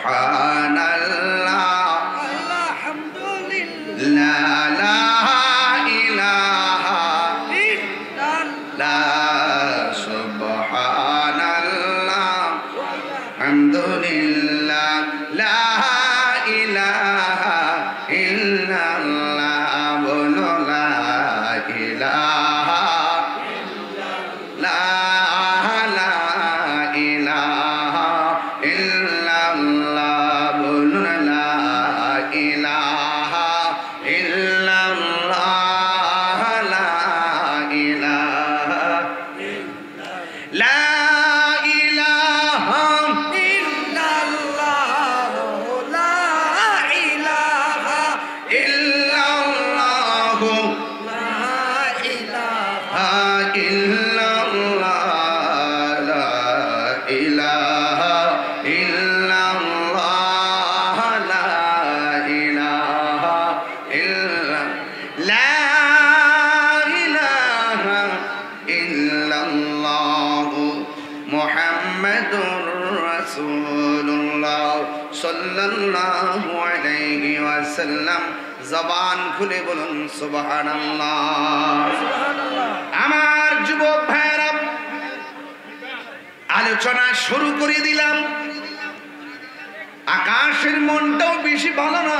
সুবহানাল্লাহ আলহামদুলিল্লাহ লা ইলাহা ইল্লাল্লাহ সুবহানাল্লাহ আলহামদুলিল্লাহ লা ইলাহা ইল্লাল্লাহ বলো লা ইলাহা লা ইলাহা ইল্লাল্লাহ বলো লা ইলাহা ইল্লাল্লাহ লা ইলাহা লা সাল্লাল্লাহু আলাইহি ওয়াসাল্লাম জবান খুলে বলুন সুবহানাল্লাহ সুবহানাল্লাহ। আমার যুবক ভাইরা আলোচনা শুরু করে দিলাম। আকাশের মনটাও বেশি ভালো না,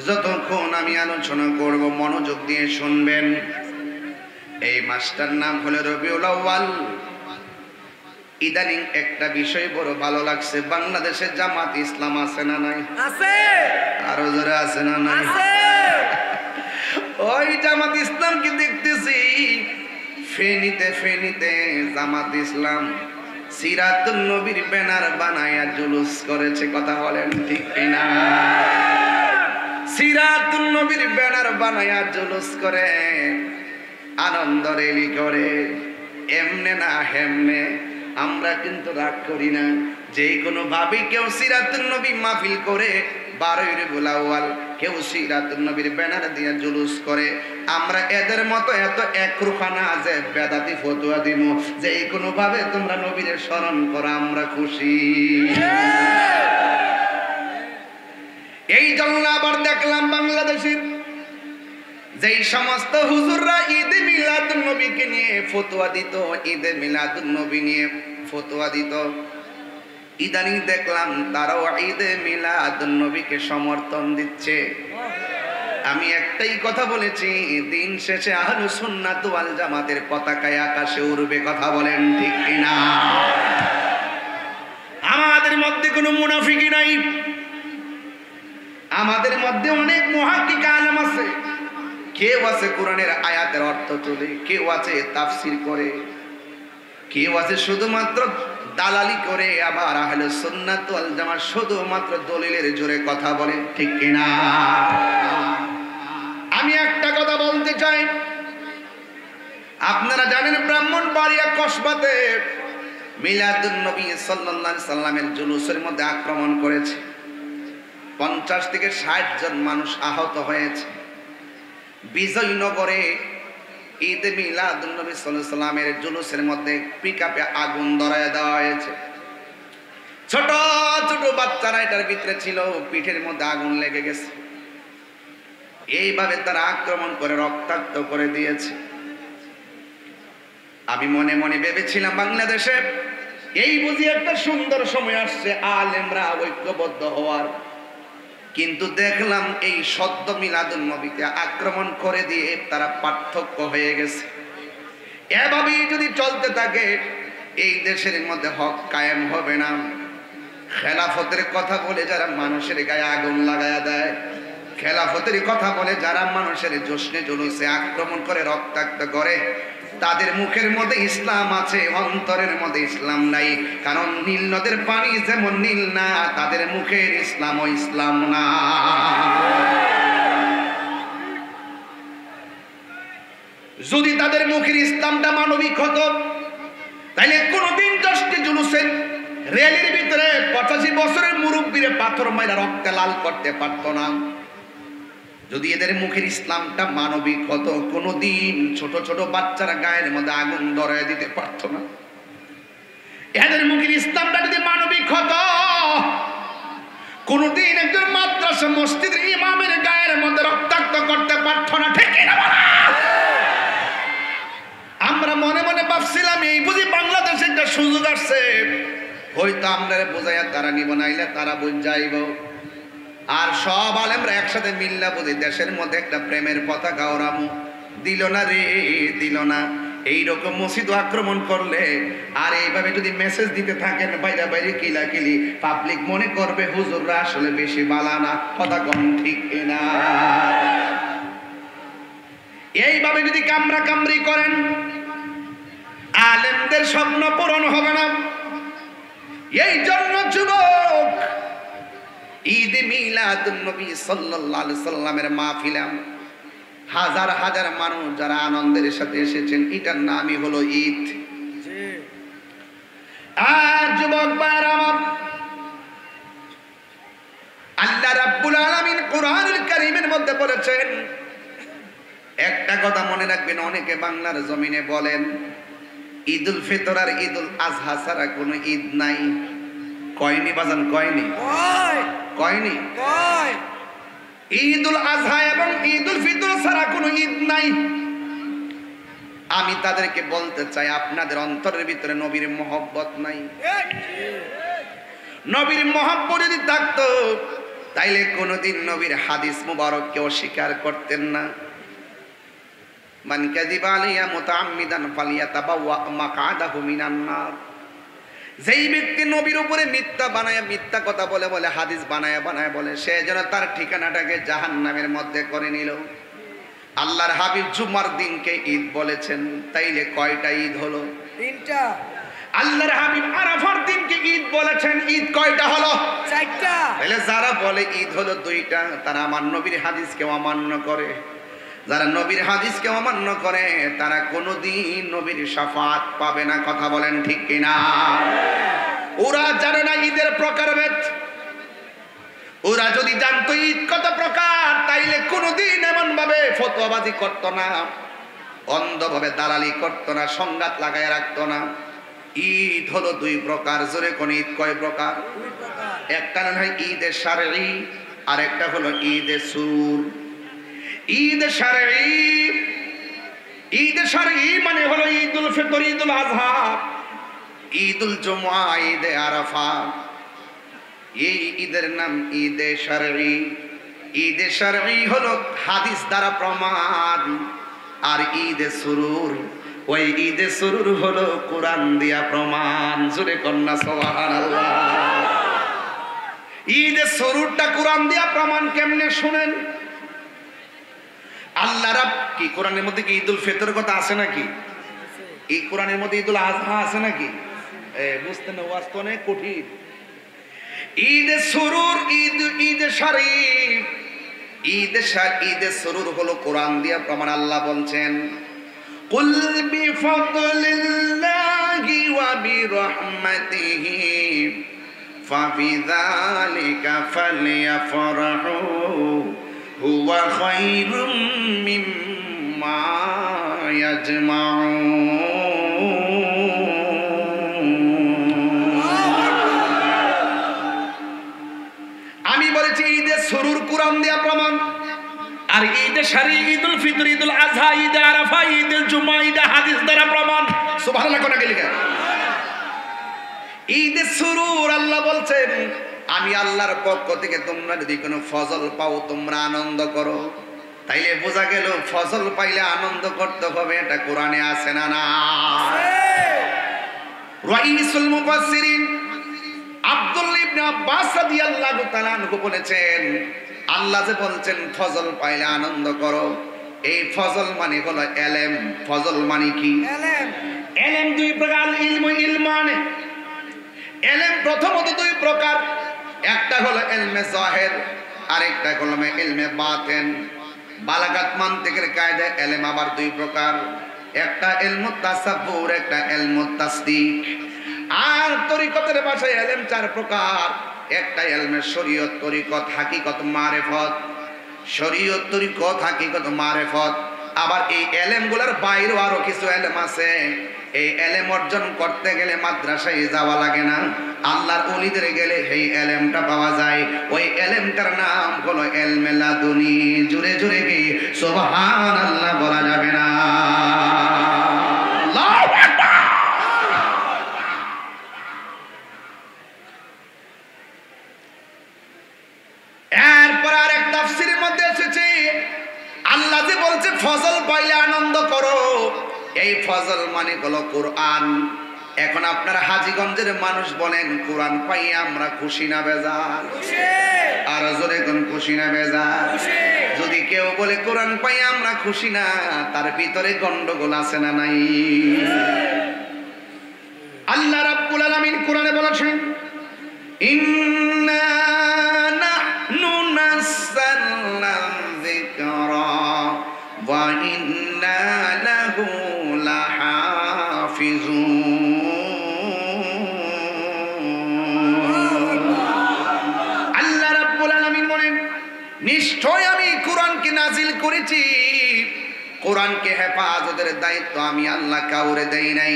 যতক্ষণ আমি আলোচনা করব মনোযোগ দিয়ে শুনবেন। এই মাসটার নাম হলো রবিউল আউয়াল। ইদানিং একটা বিষয় বড় ভালো লাগছে, বাংলাদেশে জামাত ইসলাম আছে না নাই? আছে। আরো জোরে আছে না নাই? আছে। ওই জামাত ইসলাম কি দেখতেছি ফেনীতে জামাত ইসলাম সিরাতুন নবীর ব্যানার বানায়া জুলুস করেছে। কথা বলেন ঠিক কিনা? সিরাতুন নবীর ব্যানার বানায়া জুলুস করে, আনন্দ রেলি করে। এমনে না হেমনে আমরা কিন্তু রাগ করি না। যে কোনো ভাবে কেউ সিরাতুন নবী মাহফিল করে, 12 রবিউল আউয়াল কেউ সিরাতুন নবীর ব্যানার দিয়ে জুলুস করে, আমরা এদের মতো এত একরুখা না যে বেদাতি ফতোয়া দিব যে কোনো ভাবে তোমরা নবীর স্মরণ করো, আমরা খুশি। এই জন্য আবার দেখলাম বাংলাদেশের যেই সমস্ত হুজুররা ঈদে মিলাদুন নবীকে নিয়ে ফতোয়া দিত, ঈদে মিলাদুন নবী নিয়ে ফতোয়া দিত, ইদানিং দেখলাম তারাও ঈদে মিলাদুন নবীকে সমর্থন দিচ্ছে। আমি একটাই কথা বলেছি, দিন শেষে আহলুস সুন্নাত ওয়াল জামাতের পতাকায় আকাশে উড়বে। কথা বলেন ঠিক কিনা? আমাদের মধ্যে কোনো মুনাফিকি নাই, আমাদের মধ্যে অনেক মুহাক্কিক আলেম আছে। কেউ আছে কোরআনের আয়াতের অর্থ তোলে, কেউ আছে তাফসীর করে, কেউ আছে শুধুমাত্র দালালি করে, আবার আহলে সুন্নাত ওয়াল জামাত শুধুমাত্র দলিলের জোরে কথা বলে। ঠিক কিনা? আমি একটা কথা বলতে চাই, আপনারা জানেন ব্রাহ্মণবাড়িয়া কসবাতে মিলাদুন নবী সাল্লাল্লাহু আলাইহি সাল্লামের জুলুসের মধ্যে আক্রমণ করেছে। 50 থেকে 60 জন মানুষ আহত হয়েছে। বিজয়নগরে ঈদে মিলাদুন নবী সাল্লাল্লাহু আলাইহি সাল্লামের জুলুসের মধ্যে পিকআপে আগুন ধরায় দেওয়া হয়েছে। ছোট ছোট বাচ্চারা এটার ভিতরে ছিল, পিঠের মধ্যে আগুন লেগে গেছে। এইভাবে তারা আক্রমণ করে রক্তাক্ত করে দিয়েছে। আমি মনে মনে ভেবেছিলাম বাংলাদেশে এই বুঝি একটা সুন্দর সময় আসছে আলেমরা ঐক্যবদ্ধ হওয়ার, কিন্তু দেখলাম এই সদ্য মিলাদুন নবীকে আক্রমণ করে দিয়ে তারা পার্থক্য হয়ে গেছে। এভাবেই যদি চলতে থাকে এই দেশের মধ্যে হক কায়েম হবে না। খেলাফতের কথা বলে যারা মানুষের গায়ে আগুন লাগায়া দেয়, খেলাফতের কথা বলে যারা মানুষের জশ্নে জুলুসে আক্রমণ করে রক্তাক্ত করে, তাদের মুখের মধ্যে ইসলাম আছে, অন্তরের মধ্যে ইসলাম নাই। কারণ নীল নদের পানি যেমন নীল না, তাদের মুখের ইসলাম ও ইসলাম না। যদি তাদের মুখের ইসলামটা মানবিক হতো, তাইলে কোনদিন জশ্নে জুলুসে রেলের ভিতরে 85 বছরের মুরব্বীরে পাথর মাইরা রক্তে লাল করতে পারতো না। যদি এদের মুখের ইসলামটা মানবিক হতো, কোনদিন ছোট ছোট বাচ্চারা গায়ের মধ্যে আগুন ধরায় দিতে পারতো না। এদের মুখের ইসলামটা যদি মানবিক হতো, কোনদিন একজন মাদ্রাসা মসজিদের ইমামের গায়ের মধ্যে রক্তাক্ত করতে পারত না, ঠিক না বলা? আমরা মনে মনে ভাবছিলাম এই বুঝি বাংলাদেশে একটা সুযোগ আসছে, হয়তো আমরা বোঝাইয়া তারা নিব, নাইলে তারা বুঝ যাইব। আর সব আলেমরা একসাথে মিল্লা বুঝি দেশের মধ্যে একটা প্রেমের পতাকা ওরামু, দিল না রে, দিল না। এইরকম মসজিদ আক্রমণ করলে আর এইভাবে যদি মেসেজ দিতে থাকেন বাইরে বাইরে কিলাকিলি, পাবলিক মনে করবে হুজুররা আসলে বেশি বালানা। কথা কম ঠিক না? এইভাবে যদি কামরা কামরি করেন, আলেমদের স্বপ্ন পূরণ হবে না। এই জন্য যুবক, ঈদ মিলাদুন নবী সাল্লাল্লাহু আলাইহি সাল্লামের মাহফিলে হাজার হাজার মানুষ যারা আনন্দের সাথে এসেছেন, এটার নামই হলো ঈদ। আর যুবক ভাইরা আমার, আল্লাহ রাব্বুল আলামিন কোরআনুল কারীমের মধ্যে বলেছেন, একটা কথা মনে রাখবেন, অনেকে বাংলার জমিনে বলেন ঈদুল ফিতর আর ঈদুল আজহা ছাড়া কোনো ঈদ নাই। কয়নি বাজান? কয়নি? কয়নি? ঈদুল আজহা এবং ঈদুল ফিতর ছাড়া কোনো ঈদ নাই। আমি তাদেরকে বলতে চাই, আপনাদের অন্তরের ভিতরে নবীর মহব্বত নাই। নবীর মহব্বত যদি থাকতো তাইলে কোনোদিন নবীর হাদিস মুবারককে অস্বীকার করতেন না। মান কাযিবা আলাইয়া মুতাআম্মিদান ফালিয়াতাবাওয়া মাকআদাহু মিনান নার। যেই ব্যক্তি নবীর উপরে মিথ্যা বানায়, মিথ্যা কথা বলে বলে হাদিস বানায় বানায় বলে, সে যেন তার ঠিকানাটাকে জাহান্নামের মধ্যে করে নিল। আল্লাহর হাবিব জুমার দিনকে ঈদ বলেছেন, তাইলে কয়টা ঈদ হলো? তিনটা। আল্লাহর হাবিব আরাফার দিনকে ঈদ বলেছেন, ঈদ কয়টা হলো? চারটা। তাহলে যারা বলে ঈদ হলো দুইটা, তারা আমার নবীর হাদিসকে অমান্য করে। যারা নবীর হাদিসকে অমান্য করে তারা কোনোদিন নবীর শাফাত পাবে না। কথা বলেন ঠিক কিনা? ওরা জানে না ঈদের প্রকারভেদ। ওরা যদি জানতো ঈদ কত প্রকার, তাইলে কোনোদিন এমন ভাবে ফতোয়াবাজি করতো না, অন্ধভাবে দালালি করতো না, সংঘাত লাগায় রাখতো না। ঈদ হলো দুই প্রকার। জোরে কোন ঈদ কয় প্রকার? একটা নয় ঈদে শারঈ, আর একটা হলো ঈদে সুরুর। ঈদ শারঈ, ঈদ শারঈ মানে হলো ঈদুল ফিতর, ঈদুল আজহা, ঈদুল জুমআ, ঈদে আরাফা। এই ঈদের নাম ঈদে শারঈ। ঈদে শারঈ হলো হাদিস দ্বারা প্রমাণ, আর ঈদে সুরুর, ওই ঈদে সুরুর হলো কোরআন দিয়া প্রমাণ। জোরে কন্যা সুবহানাল্লাহ। ঈদে সুরুরটা কোরআন দিয়া প্রমাণ কেমনে শুনেন। আল্লাহ রাব কি কোরআনের মধ্যে কি ঈদুল ফিতর কথা আছে নাকি? এই কোরআনের মধ্যে ঈদুল আজহা আছে নাকি? বুঝতে না, ওয়াজ তো অনেক কঠিন। ঈদে সুরুর, ঈদে শরীফ, ঈদে সুরুর হলো কোরআন দিয়া প্রমাণ। আল্লাহ বলছেন, কুল বিফাদলিল্লাহি ওয়া বিরহমাতিহি ফাবিযালিকা ফালইফরাহু হুয়া খায়রুম মিম্মা ইয়াজমাউন। আমি বলেছি ঈদে সুরুর কোরআন দিয়া প্রমাণ, আর ঈদে শারঈ, ঈদুল ফিতর, ঈদুল আজহা, ঈদে আরাফা, ঈদুল জুমআ, ঈদে হাদিস দ্বারা প্রমাণ। সুবহানাল্লাহ কোন কে লিখা? ঈদে সুরুর আল্লাহ বলছেন, আমি আল্লাহর পক্ষ থেকে তোমরা যদি কোনো ফজল পাও তোমরা আনন্দ করো। তাইলে বোঝা গেল ফজল পাইলে আনন্দ করতে হবে, এটা কোরআনে আছে না? না। রাইসুল মুফাসসিরিন আব্দুল্লাহ ইবনে আব্বাস রাদিয়াল্লাহু তাআলা আনহু বলেছেন, আল্লাহ যে বলছেন ফজল পাইলে আনন্দ করো, এই ফজল মানে হলো এলেম। ফজল মানে কি? এলেম। এলেম দুই প্রকার, ইলম, ইলমানে। এলেম প্রথমত দুই প্রকার, একটা হলো ইলমে জাহির, আরেকটা হলো ইলমে বাতিন। বালাগাত মানতিকের কায়দা এলেম আবার দুই প্রকার, একটা ইলমুত তাসাব্বুর, একটা ইলমুত তাসদিক। আর তরিকতের ভাষায় এলেম চার প্রকার, একটা ইলমে শরীয়ত, তরিকত, হাকিকত, মারিফত। শরীয়ত, তরিকত, হাকিকত, মারিফত। আবার এই এলেমগুলোর বাইরেও আরো কিছু এলেম আছে, এই এলেম অর্জন করতে গেলে মাদ্রাসায় যাওয়া লাগে না, আল্লাহর ওলিদের গেলে এই এলেমটা পাওয়া যায়। ওই এলেমটার নাম হলো ইলমে লাদুনী। জুড়ে জুড়ে কি সুবহানাল্লাহ বলা যাবে না? আল্লাহু আকবার। এরপর আরেক তাফসীরের মধ্যে এসেছে আল্লাহ যে বলছে ফজল পাইলে আনন্দ করো, এই ফজল মানে হলো কোরআন। এখন আপনারা হাজীগঞ্জের মানুষ বলেন কোরআন পাই আমরা খুশি না বেজার? আর জোরে কোন খুশি না বেজার? যদি কেউ বলে কোরআন পাই আমরা খুশি না, তার ভিতরে গন্ডগোল আছে না নাই? আল্লাহ রাব্বুল আলামিন কোরআনে বলেছেন ইন্না নাহনু নাযালনা যিকরা ওয়া ইন্না লাহু লাহাফিজুন। আল্লাহ রাব্বুল আলামিন বলেন নিশ্চয় আমি কোরআনকে নাজিল করেছি, কোরআনকে হেফাজতের দায়িত্ব আমি আল্লাহ কাউরে দেই নাই।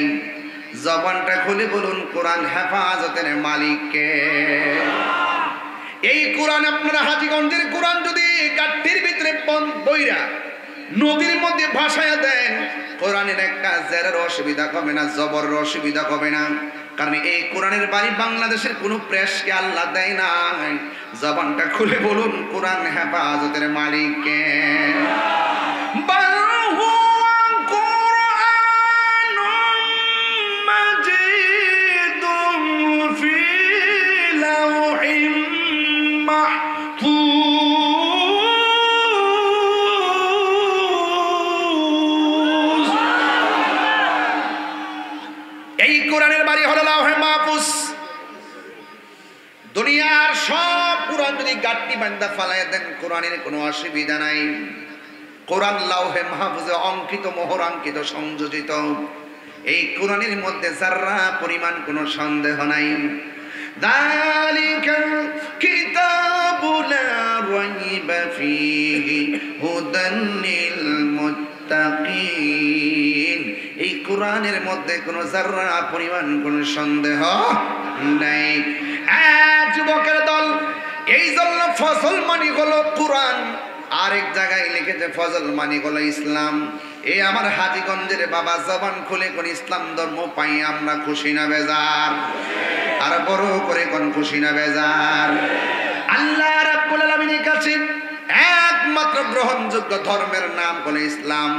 জবানটা খুলে বলুন কোরআন হেফাজতের মালিক কে? এই কোরআন আপনারা হাজীগঞ্জের কোরআন যদি কাঠির ভিতরে বইরা নদীর মধ্যে ভাসায়া দেন, কোরআনের একটা জেরের অসুবিধা হবে না, জবরের অসুবিধা হবে না। কারণ এই কোরআনের বাড়ি বাংলাদেশের কোনো প্রেসকে আল্লাহ দেয় না। জবানটা খুলে বলুন কোরআন হেফাজতের মালিক কে? এই কোরআনের বাড়ি হলো লাউহে মাহফুজ। দুনিয়ার সব কোরআন যদি গাঁটটি বান্ধা ফালাইয়া দেন কোরআনের কোনো অসুবিধা নাই। কোরআন লাউহে মাহফুজে অঙ্কিত, মোহরাঙ্কিত, সংযোজিত। এই কোরআনের মধ্যে যারা পরিমাণ কোনো সন্দেহ নাই। যালিকাল কিতাবু লা রাইবা ফীহি হুদান লিল মুত্তাকিন। এই কোরআনের মধ্যে কোনো যারা পরিমাণ কোনো সন্দেহ নাই। যুবকের দল, এই জন্য ফজল মানি হলো কোরআন। আরেক জায়গায় লিখেছে ফজল মানি হলো ইসলাম। এই আমার হাজীগঞ্জের বাবা জবান খুলে কোন ইসলাম ধর্ম পাই আমরা খুশি না বেজার? আর বড় করে কোন খুশি না বেজার? আল্লাহ রাব্বুল আলামিনের কাছে একমাত্র গ্রহণযোগ্য ধর্মের নাম হলো ইসলাম।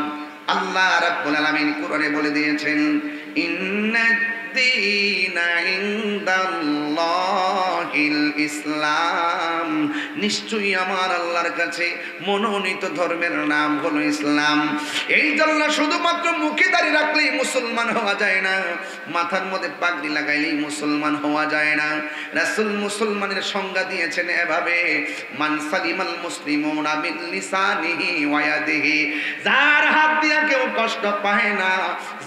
আল্লাহ রাব্বুল আলামিন কোরআনে বলে দিয়েছেন ইন্নাদ-দীনা ইনদাল্লাহিল ইসলাম। নিশ্চয়ই আমার আল্লাহর কাছে মনোনীত ধর্মের নাম হলো ইসলাম। এই জন্য শুধুমাত্র মুখে দাড়ি রাখলেই মুসলমান হওয়া যায় না, মাথার মধ্যে পাগড়ি লাগাইলেই মুসলমান হওয়া যায় না। রাসূল মুসলমানের সংজ্ঞা দিয়েছেন এভাবে মান সালিমাল মুসলিমুনা মিন লিসানিহি ওয়া ইয়াদিহি। যার হাত দিয়া কেউ কষ্ট পায় না,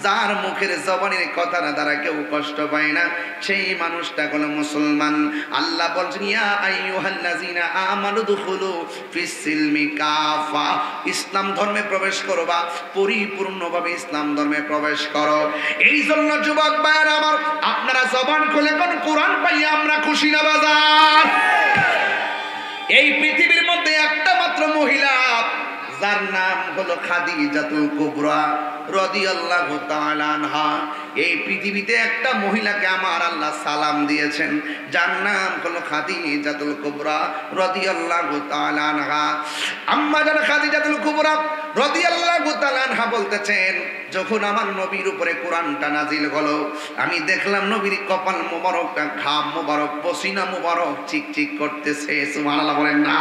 যার মুখের জবানের কথার দ্বারা কেউ কষ্ট পায় না, সেই মানুষটা হলো মুসলমান। আল্লাহ বলছেন ইয়া আইয়ুহাল্লাযিনা আমানু দুখুলু ফিস সিলমি কাফা। ইসলাম ধর্মে প্রবেশ করবা, পরিপূর্ণভাবে ইসলাম ধর্মে প্রবেশ করো। এই জন্য যুবক ভাইরা আমার, আপনারা জবান খুলে কোন কোরআন পাইয়া আমরা খুশি না বাজার? এই পৃথিবীর মধ্যে একটা মাত্র মহিলা যার নাম হলো খাদিজাতুল কুবরা রাদিয়াল্লাহু তাআলা আনহা। এই পৃথিবীতে একটা মহিলাকে আমার আল্লাহ সালাম দিয়েছেন, যার নাম হলো খাদিজাতুল কুবরা রাদিয়াল্লাহু তাআলা আনহা। আম্মা জান খাদিজাতুল কুবরা রাদিয়াল্লাহু তাআলা আনহা বলতেছেন, যখন আমার নবীর উপরে কোরআনটা নাজিল হলো, আমি দেখলাম নবীর কপাল মোবারক, ঘাম মোবারক, পসিনা মোবারক চিকচিক করতেছে। সুবহানাল্লাহ বলেন না?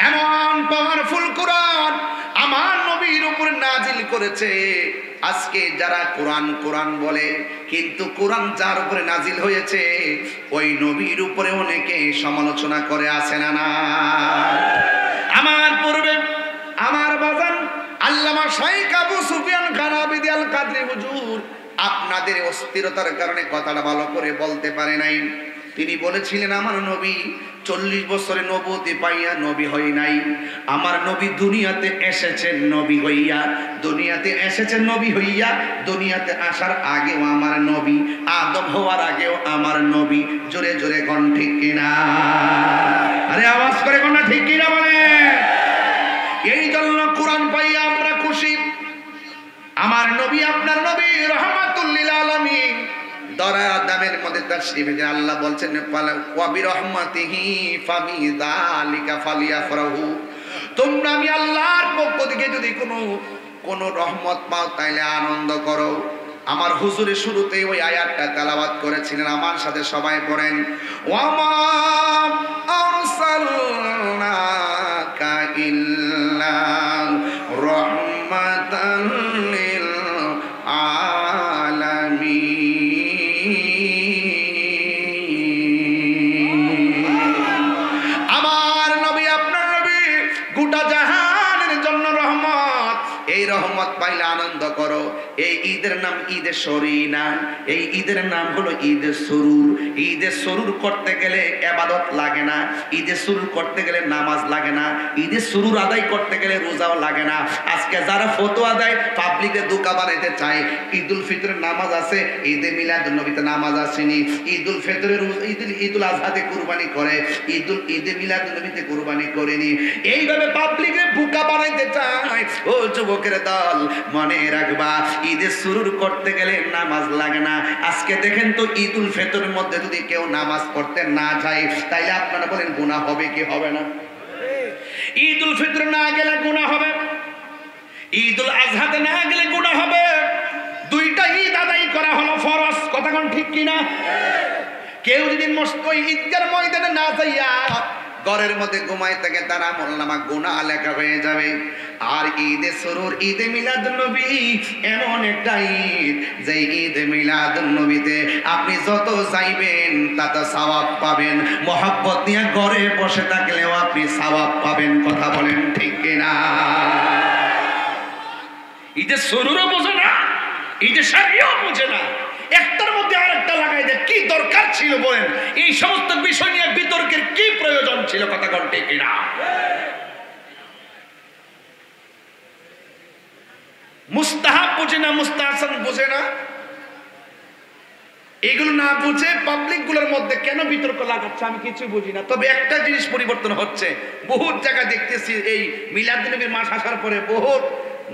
এমন পাওয়ারফুল কোরআন আমার নবীর উপরে নাজিল করেছে। আজকে যারা কোরআন কোরআন বলে, কিন্তু কোরআন যার উপরে নাজিল হয়েছে ওই নবীর উপরে অনেকে সমালোচনা করে আছে না না? আমার পূর্বে আমার বাজান আল্লামা শাইখ আবু সুফিয়ান খান আবিদি আল কাদরি হুজুর আপনাদের অস্থিরতার কারণে কথাটা ভালো করে বলতে পারে নাই। তিনি বলেছিলেন আমার নবী 40 বছরে নবুয়তি পাইয়া নবী হই নাই, আমার নবী দুনিয়াতে এসেছেন নবী হইয়া, দুনিয়াতে এসেছেন নবী হইয়া, দুনিয়াতে আসার আগেও আমার নবী, আদম হওয়ার আগেও আমার নবী। জোরে জোরে কোন ঠিক কিনা? আরে আওয়াজ করে কোন ঠিক কিনা বলে। এই জন্য কোরআন পাইয়া আমরা খুশি। আমার নবী আপনার নবী রাহমাতুল লিল আলামিন দরা দামের মধ্যে তাশরীফ এনেছেন। আল্লাহ বলছেন ওয়া বিরহমাতিহি ফাবিযালিকা ফালিয়াফরাহু, তোমরা আমি আল্লাহর পক্ষ থেকে যদি কোনো রহমত পাও তাইলে আনন্দ করো। আমার হুজুরে শুরুতেই ওই আয়াতটা তেলাওয়াত করেছিলেন, আমার সাথে সবাই পড়েন ওয়া মা আরসালনাকা ইল্লা রাহমাতান লিল আলামিন। আমার নবী আপনার নবী গোটা জাহানের জন্য রহমত। এই রহমত পাইলে আনন্দ করো। এই ঈদের নাম ঈদে শরী না, এই ঈদের নাম হলো ঈদে সুরুর। ঈদে সুরুর করতে গেলে ইবাদত লাগে না, ঈদে সুরুর করতে গেলে নামাজ লাগে না, ঈদে সুরুর আদায় করতে গেলে রোজাও লাগে না। আজকে যারা ফতোয়া দেয় পাবলিকে ধোঁকা বানাইতে চায়, ঈদুল ফিতরের নামাজ আছে, ঈদে মিলাদুন নবীতে নামাজ আসেনি, ঈদুল ফিতরের ঈদুল আজহাতে কুরবানি করে, ঈদে মিলাদুন নবীতে কুরবানি করেনি। এইভাবে পাবলিকে বোকা বানাইতে চায়। ও যুবকের দল, মনে রাখবা ঈদে সুরুর করতে গেলে নামাজ লাগে না। আজকে দেখেন তো ঈদুল ফিতরের মধ্যে যদি কেউ নামাজ পড়তে না যায় তাইলে আপনারা বলেন গুনাহ হবে কি হবে না? ঈদুল ফিতর না গেলে গুনাহ হবে, ঈদুল আজহাতে না গেলে গুনাহ হবে। দুইটা ঈদ আদায় করা হলো ফরজ, কথা কোন ঠিক কিনা? কেউ যদি ওই ঈদগার ময়দানে না যাইয়া ঘরের মধ্যে ঘুমায় থাকে তার আমলনামা গুনাহ লেখা হয়ে যাবে। আর ঈদে সুরুর ঈদে মিলাদুন নবী এমন একটা ঈদ যে ঈদে মিলাদুন নবীতে আপনি যত চাইবেন তত সওয়াব পাবেন। মহব্বত নিয়ে ঘরে বসে থাকলেও আপনি সওয়াব পাবেন, কথা বলেন ঠিক কিনা? ঈদে সুরুরও বোঝে না, ঈদে শারিও বোঝে না, একটার মধ্যে আরেকটা লাগাই দেয়। কি দরকার ছিল বলেন? এই সমস্ত বিষয় নিয়ে বিতর্কের কি প্রয়োজন ছিল, কথা কোন ঠিক কিনা? মুস্তাহাব বুঝে না, মুস্তাহসান বুঝে না, এগুলো না বুঝে পাবলিক গুলোর মধ্যে কেন বিতর্ক লাগাচ্ছে আমি কিছু বুঝি না। তবে একটা জিনিস পরিবর্তন হচ্ছে, বহুত জায়গায় দেখতেছি এই মিলাদুন নবীর মাস আসার পরে বহুত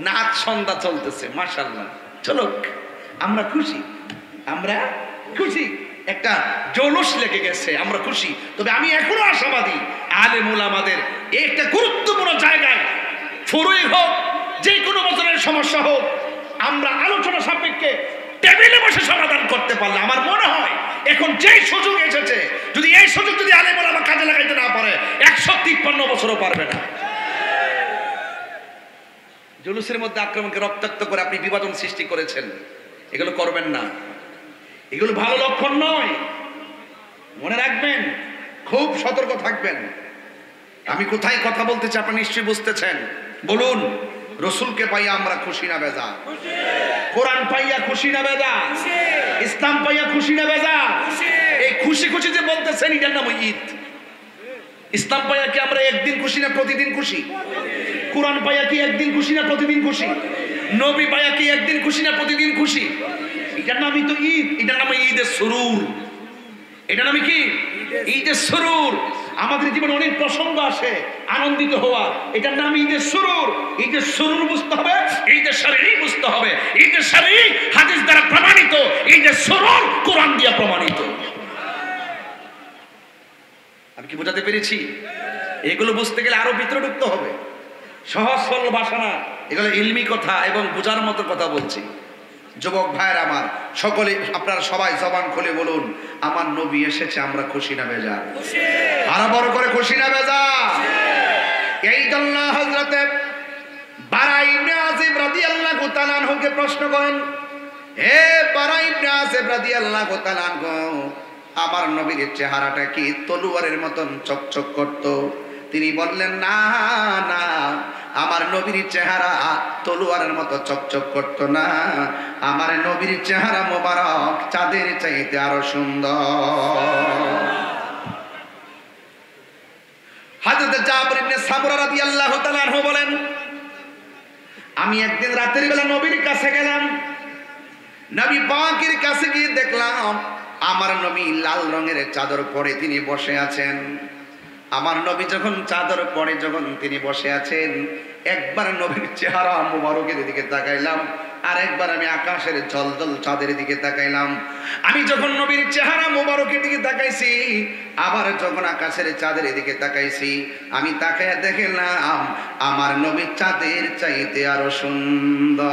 নাচ সন্ধ্যা চলতেছে। মাশাআল্লাহ, চলুক, আমরা খুশি, আমরা খুশি, একটা জৌলুস লেগে গেছে, আমরা খুশি। তবে আমি এখনো আশাবাদী আলেম উলামাদের একটা গুরুত্বপূর্ণ জায়গায় ফুরুই হোক, যে কোনো বছরের সমস্যা হোক, আমরা আলোচনা সাপেক্ষে টেবিলে বসে সমাধান করতে পারলে আমার মনে হয় এখন যেই সুযোগ এসেছে, যদি এই সুযোগ যদি আলেম উলামা কাজে লাগাইতে না পারে 153 বছরও পারবে না। জুলুসের মধ্যে আক্রমণকে রক্তাক্ত করে আপনি বিভাজন সৃষ্টি করেছেন, এগুলো করবেন না, এগুলো ভালো লক্ষণ নয়। মনে রাখবেন, খুব সতর্ক থাকবেন। আমি কোথায় কথা বলতেছি আপনি নিশ্চয়ই বুঝতেছেন। বলুন, রসুলকে পাইয়া আমরা খুশি না বেজা? কোরআন পাইয়া খুশি না বেজা? ইসলাম পাইয়া খুশি না বেজা? এই খুশি খুশি যে বলতেছেন এটার নাম ঈদ। ইসলাম পাইয়া কি আমরা একদিন খুশি না প্রতিদিন খুশি? কোরআন পাইয়া কি একদিন খুশি না প্রতিদিন খুশি? নবী পাইয়া কি একদিন খুশি না প্রতিদিন খুশি? এটার নামই তো ঈদ, এটার নাম ঈদে সুরুর। এটার নামই কি? ঈদে সুরুর। আমাদের জীবনে অনেক প্রসঙ্গ আসে আনন্দিত হওয়া, এটার নাম ঈদে সুরুর। ঈদে সুরুর বুঝতে হবে, ঈদে শারঈ বুঝতে হবে। ঈদে শারঈ হাদিস দ্বারা প্রমাণিত, ঈদে সুরুর কোরআন দিয়ে প্রমাণিত। আমি কি বোঝাতে পেরেছি? এগুলো বুঝতে গেলে আরো ভিতরে ঢুকতে হবে। সহজ সরল ভাষা না, এগুলো ইলমি কথা এবং বোঝার মতো কথা বলছি। যুবক ভাইয়ের আমার, সকলে আপনারা সবাই জবান খুলে বলুন, আমার নবী এসেছে, আমরা খুশি না বেজা? আরো বড় করে খুশি না বেজা? এই জন্য হযরতে বারা ইবনে আযিব রাদিয়াল্লাহু তাআলা আনহুকে প্রশ্ন করেন, হে বারা ইবনে আযিব রাদিয়াল্লাহু তাআলা আনহু, আমার নবীর চেহারাটা কি তলোয়ারের মতন চকচক করত? তিনি বললেন, না না, আমার নবীর চেহারা তলোয়ারের মতো চকচক করত না, আমার নবীর চেহারা মোবারক চাঁদের চাইতে আরো সুন্দর। হযরত জাবির ইবনে সামুরা রাদিয়াল্লাহু তাআলা আনহু বলেন, আমি একদিন রাতের বেলা নবীর কাছে গেলাম। নবী পাকের কাছে গিয়ে দেখলাম আমার নবী লাল রঙের চাদর পরে তিনি বসে আছেন। আমার নবী যখন চাদর পরে যখন তিনি বসে আছেন, একবার নবীর চেহারা মুবারকের দিকে তাকাইলাম, আর একবার আমি আকাশের ঝলঝল চাঁদের দিকে তাকাইলাম। আমি যখন নবীর চেহারা মুবারকের দিকে তাকাইছি, আবার যখন আকাশের চাঁদের দিকে তাকাইছি, আমি তাকায় দেখলাম আমার নবী চাঁদের চাইতে আরো সুন্দর।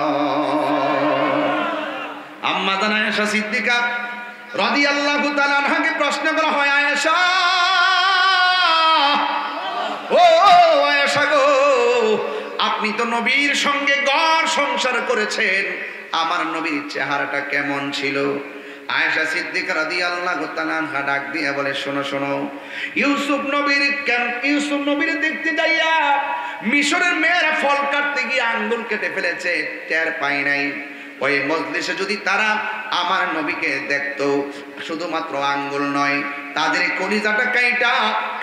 আম্মা জান আয়েশা সিদ্দিকা রাদিয়াল্লাহু তাআলা আনহাকে প্রশ্ন করা হয়, আয়েশা, ও আয়েশা গো, আপনি তো নবীর সঙ্গে ঘর সংসার করেছেন, আমার নবীর চেহারাটা কেমন ছিল? আয়েশা সিদ্দিকা রাদিয়াল্লাহু তাআলা আনহা ডাক দিয়ে বলে, শোনো শোনো, ইউসুফ নবীর দেখতে যাইয়া মিশরের মেয়েরা ফল কাটতে গিয়ে আঙ্গুল কেটে ফেলেছে, টের পাই নাই। ওই মজলিসে যদি তারা আমার নবীকে দেখতো, শুধুমাত্র আঙ্গুল নয়, তাদের কলিজাটা কাইটা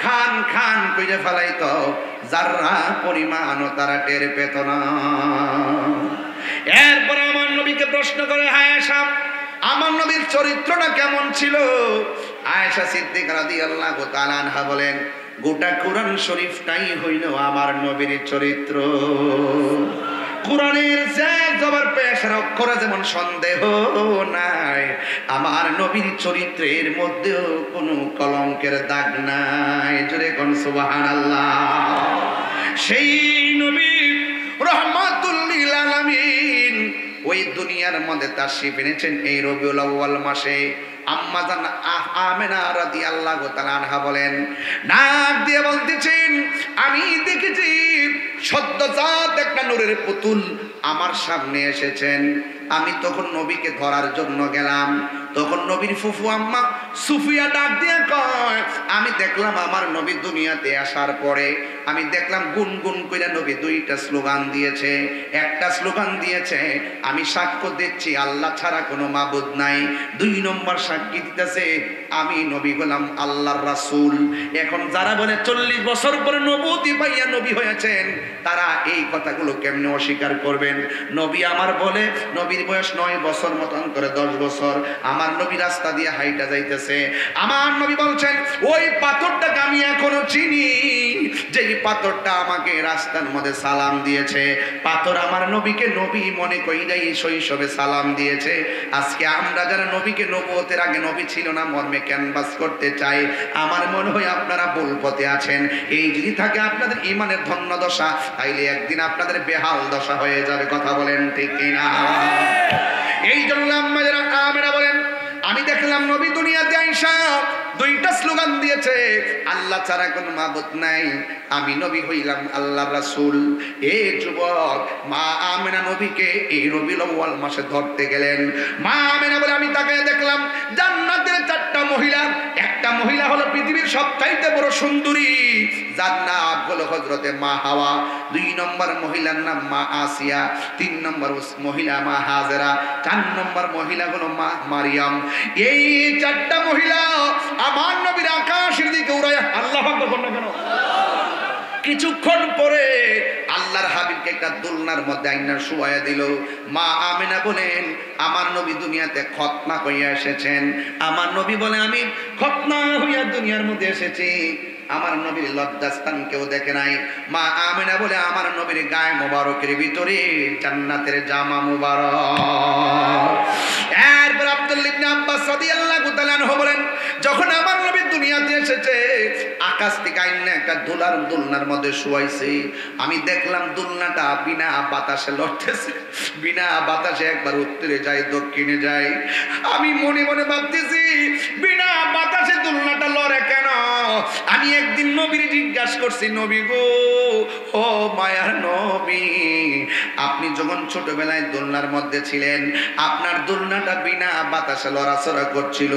খান খান কইরা ফেলাইতো, যারা পরিমাণও তারা টের পেত না। এরপরে আমার নবীকে প্রশ্ন করে, আয়েশা, আমার নবীর চরিত্রটা কেমন ছিল? আয়েশা সিদ্দিকা রাদিয়াল্লাহু তাআলা আনহা বলেন, গোটা কোরআন শরীফটাই হইল আমার নবীর চরিত্র। কোরআনের যে জবর পেশের অক্ষরে যেমন সন্দেহ নাই, আমার নবীর চরিত্রের মধ্যেও কোনো কলঙ্কের দাগ নাই। জোরে কোন সুবহানাল্লাহ। সেই নবী রহমাতুল লিল আলামিন ওই দুনিয়ার মধ্যে তাশরীফ এনেছেন এই রবিউল আউয়াল মাসে। আম্মা জান আমেনা রাদিয়াল্লাহু তাআলা আনহা বলেন, নাক দিয়ে বলতেছেন, আমি দেখেছি সদ্যজাত একটা নূরের পুতুল আমার সামনে এসেছেন। আমি তখন নবীকে ধরার জন্য গেলাম, তখন নবীর ফুফু আম্মা সুফিয়া ডাক দিয়ে কয়, আমি দেখলাম আমার নবী দুনিয়াতে আসার পরে আমি দেখলাম গুনগুন কইরা নবী দুইটা স্লোগান দিয়েছে। একটা স্লোগান দিয়েছে, আমি সাক্ষ্য দিচ্ছি আল্লাহ ছাড়া কোনো মাবুদ নাই। 2 নম্বর সাক্ষী দিতেছে, আমি নবী হলাম আল্লাহর রাসূল। এখন যারা বলে 40 বছর পরে নবুয়তি পাইয়া নবী হয়েছেন, তারা এই কথাগুলো কেমনে অস্বীকার করবেন? নবী আমার বলে, নবীর বয়স 9 বছর মতন করে 10 বছর, আমার নবী রাস্তা দিয়ে হাইটা যাইতেছে, আমার নবী বলছেন, ওই পাথরটাকে আমি এখনো চিনি, যেই পাথরটা আমাকে রাস্তার মধ্যে সালাম দিয়েছে। পাথর আমার নবীকে নবী মনে কইরাই শৈশবে সালাম দিয়েছে। আজকে আমরা যারা নবীকে নবুয়তের আগে নবী ছিল না মর্মে ক্যানভাস করতে চাই, আমার মনে হয় আপনারা ভুল পথে আছেন। এই যদি থাকে আপনাদের ঈমানের ধন্য দশা, তাইলে একদিন আপনাদের বেহাল দশা হয়ে যাবে। কথা বলেন ঠিক কিনা? এই জন্য আমেরা বলেন, আমি দেখলাম নবী দুনিয়াতে আইসা 2টা স্লোগান দিয়েছে, আল্লাহ ছাড়া কোনো মাবুদ নাই, আমি নবী হইলাম আল্লাহর রাসূল। এ যুবক, মা আমেনা নবীকে এই রবিউল আউয়াল মাসে ধরতে গেলেন। মা আমেনা বলে, আমি তাকে দেখলাম জান্নাতের 4টা মহিলা, একটা মহিলা হলো পৃথিবীর সবচাইতে বড় সুন্দরী, যার নাম হলো হযরতে মা হাওয়া। 2 নম্বর মহিলার নাম মা আসিয়া, 3 নম্বর মহিলা মা হাজেরা, 4 নম্বর মহিলা হলো মা মারিয়াম। এই 4টা মহিলা আমার নবীর আকাশের দিকে উড়ায় আল্লাহু আকবার বলেন কেন? কিছুক্ষণ পরে আল্লাহর হাবিবকে একটা দোলনার মধ্যে আইনা শুয়ায়া দিল। মা আমেনা বলেন, আমার নবী দুনিয়াতে খতনা হইয়া এসেছেন। আমার নবী বলে, আমি খতনা হইয়া দুনিয়ার মধ্যে এসেছি, আমার নবীর লজ্জাস্থান কেউ দেখে নাই। মা আমেনা বলে, আমার নবীর গায়ে মোবারকের ভিতরে জান্নাতের জামা মোবারক। এরপর আব্দুল্লাহ ইবনে আব্বাস রাদিয়াল্লাহু তাআলা আনহু বলেন, যখন আমার নবী দুনিয়াতে এসেছে, আকাশ থেকে আইনা একটা দোলনার মধ্যে শুয়াইছে। আমি দেখলাম দোলনাটা বিনা বাতাসে লড়তেছে, বিনা বাতাসে একবার উত্তরে যায় দক্ষিণে যায়। আমি মনে মনে ভাবতেছি, বিনা বাতাসে দোলনাটা লড়ে কেন? আমি একদিন নবীর জিজ্ঞাসা করছি, নবী গো, ও মায়ার নবী, আপনি যখন ছোটবেলায় দোলনার মধ্যে ছিলেন, আপনার দোলনাটা বিনা বাতাসে লড়াচড়া করছিল,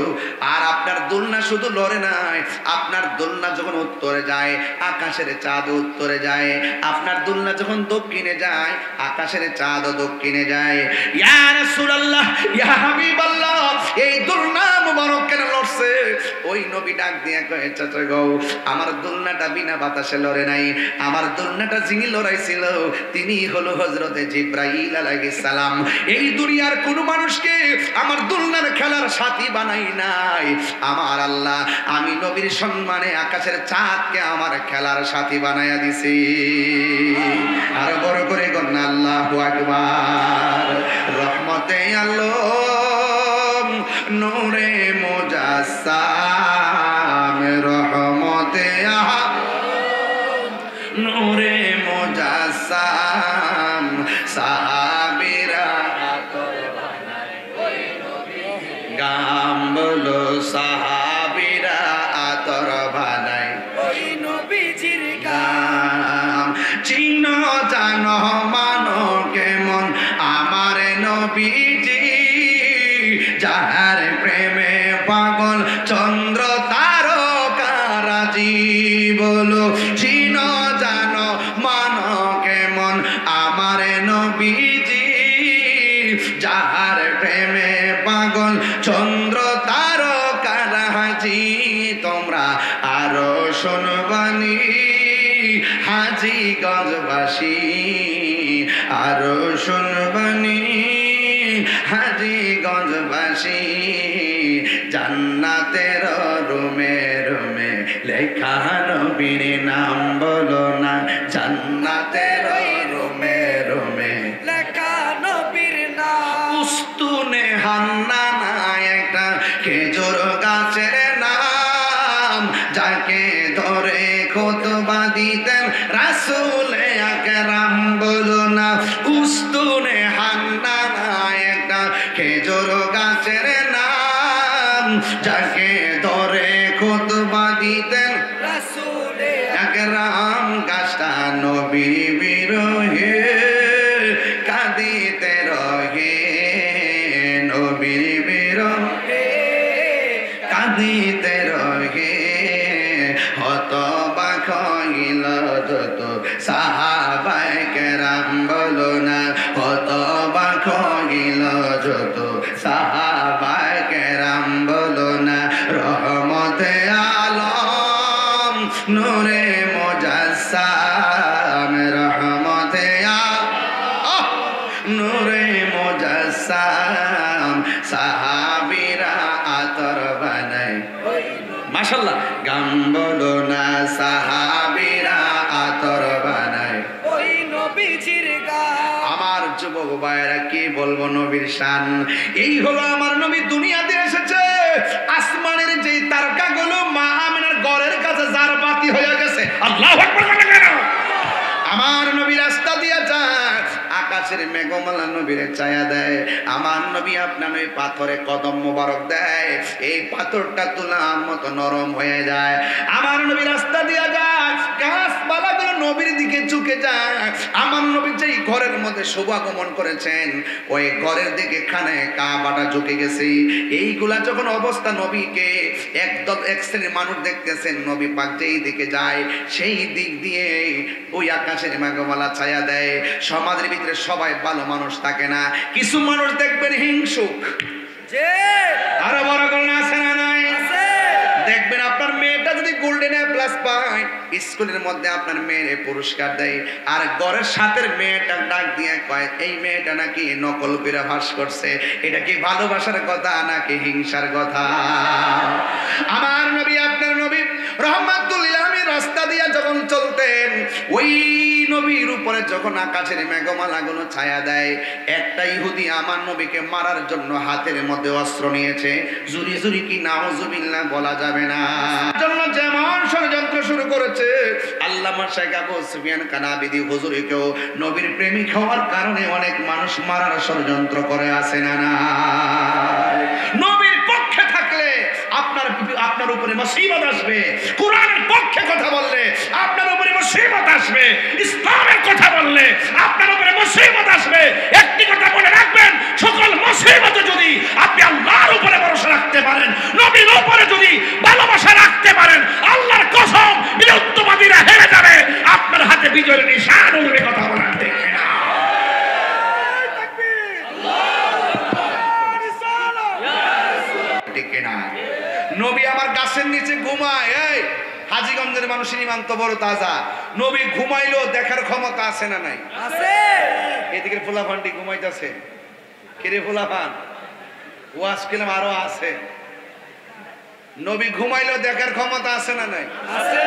আর আপনার দোলনা শুধু লড়ে নাই, আপনার দোলনা যখন উত্তরে যায় আকাশের চাঁদ উত্তরে যায়, আপনার দোলনা যখন দক্ষিণে যায় আকাশের চাঁদ দক্ষিণে যায়। ইয়া রাসূলুল্লাহ, ইয়া হাবিবাল্লাহ, এই দোলনা মুবারক কেন লড়ছে? ওই নবী ডাক দিয়ে কয়ে, চাচা গো, আমার দোলনাটা বিনা বাতাসে লড়ে নাই, আমার দোলনাটা যিনি লড়াইছিল তিনি হলো হযরতে জিবরাইল আলাইহিস সালাম। এই দুনিয়ার কোন মানুষকে আমার দোলনার খেলার সাথী বানাই নাই আমার আল্লাহ। আমি নবীর সম্মানে আকাশের চাঁদকে আমার খেলার সাথী বানায়া দিছি। আর বড় করে গন্না আল্লাহু আকবার। রহমতে আলম নূরে মুজাসসাম, রহমতে নূরে মুজাসসাম, সাহাবীরা গাম বলো, সাহাবীরা আতর বানায় ওই নবীজির গাম। চিনো জানো মানো কেমন আমার নবীজি, যাহার প্রেমে পাগল চন্দ্র তারকারাজি। বলো চিনো জানো মানো কেমন আমার নবীজি, যাহার প্রেমে পাগল চন্দ্র তারকারাজি। তোমরা আরো শুনবানি হাজীগঞ্জবাসী, আরো শুনবানি হাজীগঞ্জবাসী। জান্নাতের রুমে রুমে লেখা নবীর নাম, বলো না জান্নাতের রুমে রুমে লেখা নবীর নাম। উস্তুনে হান্নানা একটা খেজুর গাছের নাম, যাকে ধরে খুতবা দিতেন রাসূল আকরাম। বলো না উস্তুনে হান্নানা একটা খেজুর গাছের নাম, যাকে ধরে খুতবা দিতেন রাসূল আকরাম। গাছটা নবী বিরহে কাঁদিতে রহে, নবীর বিরহে কাঁদিতে রহে। হতবাক হইল যত সাহাবায়ে কেরাম, বলো না হতবাক হইল যত সাহাবায়ে কেরাম। বলো না রহমতে আলম নূরে মুজাসসাম, রহমতে নূরে মুজাসসাম, সাহাবীরা আতর বানায়। মাশাআল্লাহ গাম বলো না সাহাবীরা আতর বানায় ওই নবীজির গান। আমার যুবক ভাইরা কি বলবো নবীর শান। এই হলো আমার নবী দুনিয়াতে এসেছে, আসমানের যে তারকাগুলো মা আমিনার ঘরের কাছে জার বাতি হয়ে গেছে। আল্লাহু আকবার বলেন কেন? আমার নবী রাস্তা দিয়ে যায়, আকাশের মেঘমালা নবীরে ছায়া দেয়। আমার নবী আপনার ওই পাথরে কদম মোবারক দেয়, এই পাথরটা তোলার মতো নরম হয়ে যায়। আমার নবী রাস্তা দিয়ে যায়, গাছপালাগুলো নবীর দিকে ঝুঁকে যায়। আমার নবী যেই ঘরের মধ্যে শুভাগমন করেছেন, ওই ঘরের দিকে খানে কাবাটা ঝুঁকে গেছে। এইগুলা যখন অবস্থা, নবীকে একদল এক শ্রেণীর মানুষ দেখতেছেন, নবী পাক যেই দিকে যায় সেই দিক দিয়ে ওই আকাশের মেঘমালা ছায়া দেয়। সমাজের ভিতরে সবাই ভালো মানুষ থাকে না, কিছু মানুষ দেখবেন হিংসুক। আরো বড় করুন আছে না নাই? দেখবেন আপনার মেয়েটা যদি গোল্ডেন এ প্লাস পায়, স্কুলের মধ্যে আপনার মেয়ের পুরস্কার দেয়, আর ঘরের সাথের মেয়েটা ডাক দিয়ে কয় এই মেয়েটা নাকি নকল করে ভাস করছে। এটা কি ভালোবাসার কথা নাকি হিংসার কথা? আমার নবী আপনার নবী রহমাতুল লিল আলামিন রাস্তা দিয়ে যখন চলতেন, ওই নবীর উপরে যখন আকাশের মেঘমালাগুলো ছায়া দেয়, একটা ইহুদি আমার নবীকে মারার জন্য হাতের মধ্যে অস্ত্র নিয়েছে। জুরি জুরি কি নাউজুবিল্লাহ বলা যাবে না, জন্য যেমন ষড়যন্ত্র শুরু করেছে। আল্লামা শাইখ আবু সুফিয়ান কানাবিদি হুজুরকেও নবীর প্রেমিক হওয়ার কারণে অনেক মানুষ মারার ষড়যন্ত্র করে আছে না না। নবীর পক্ষে থাকলে আপনার উপরে মুসিবত আসবে, কোরআনের পক্ষে কথা বললে আপনার উপরে মুসিবত আসবে, ইসলামের কথা বললে আপনার উপরে মুসিবত আসবে। একটি কথা মনে রাখবেন, সকল মুসিবত যদি আপনি আল্লাহর উপরে ভরসা রাখতে পারেন, নবীর উপরে যদি ভালোবাসা রাখতে পারেন, আল্লাহর কসম বিরুদ্ধবাদীরা হেরে যাবে, আপনার হাতে বিজয়ের নিশান উঠবে। কথা বলার দেখে না ঠিক না? হাসিগঞ্জের মানুষের ইমান তো বড় তাজা। নবী ঘুমাইলো দেখার ক্ষমতা আছে না নাই? আছে। এদিকে ফুলাফানটি ঘুমাইতেছে, কিরে ফুলাফান ওয়াজ কিলাম আরো আছে। নবী ঘুমাইলো দেখার ক্ষমতা আছে না নাই? আছে।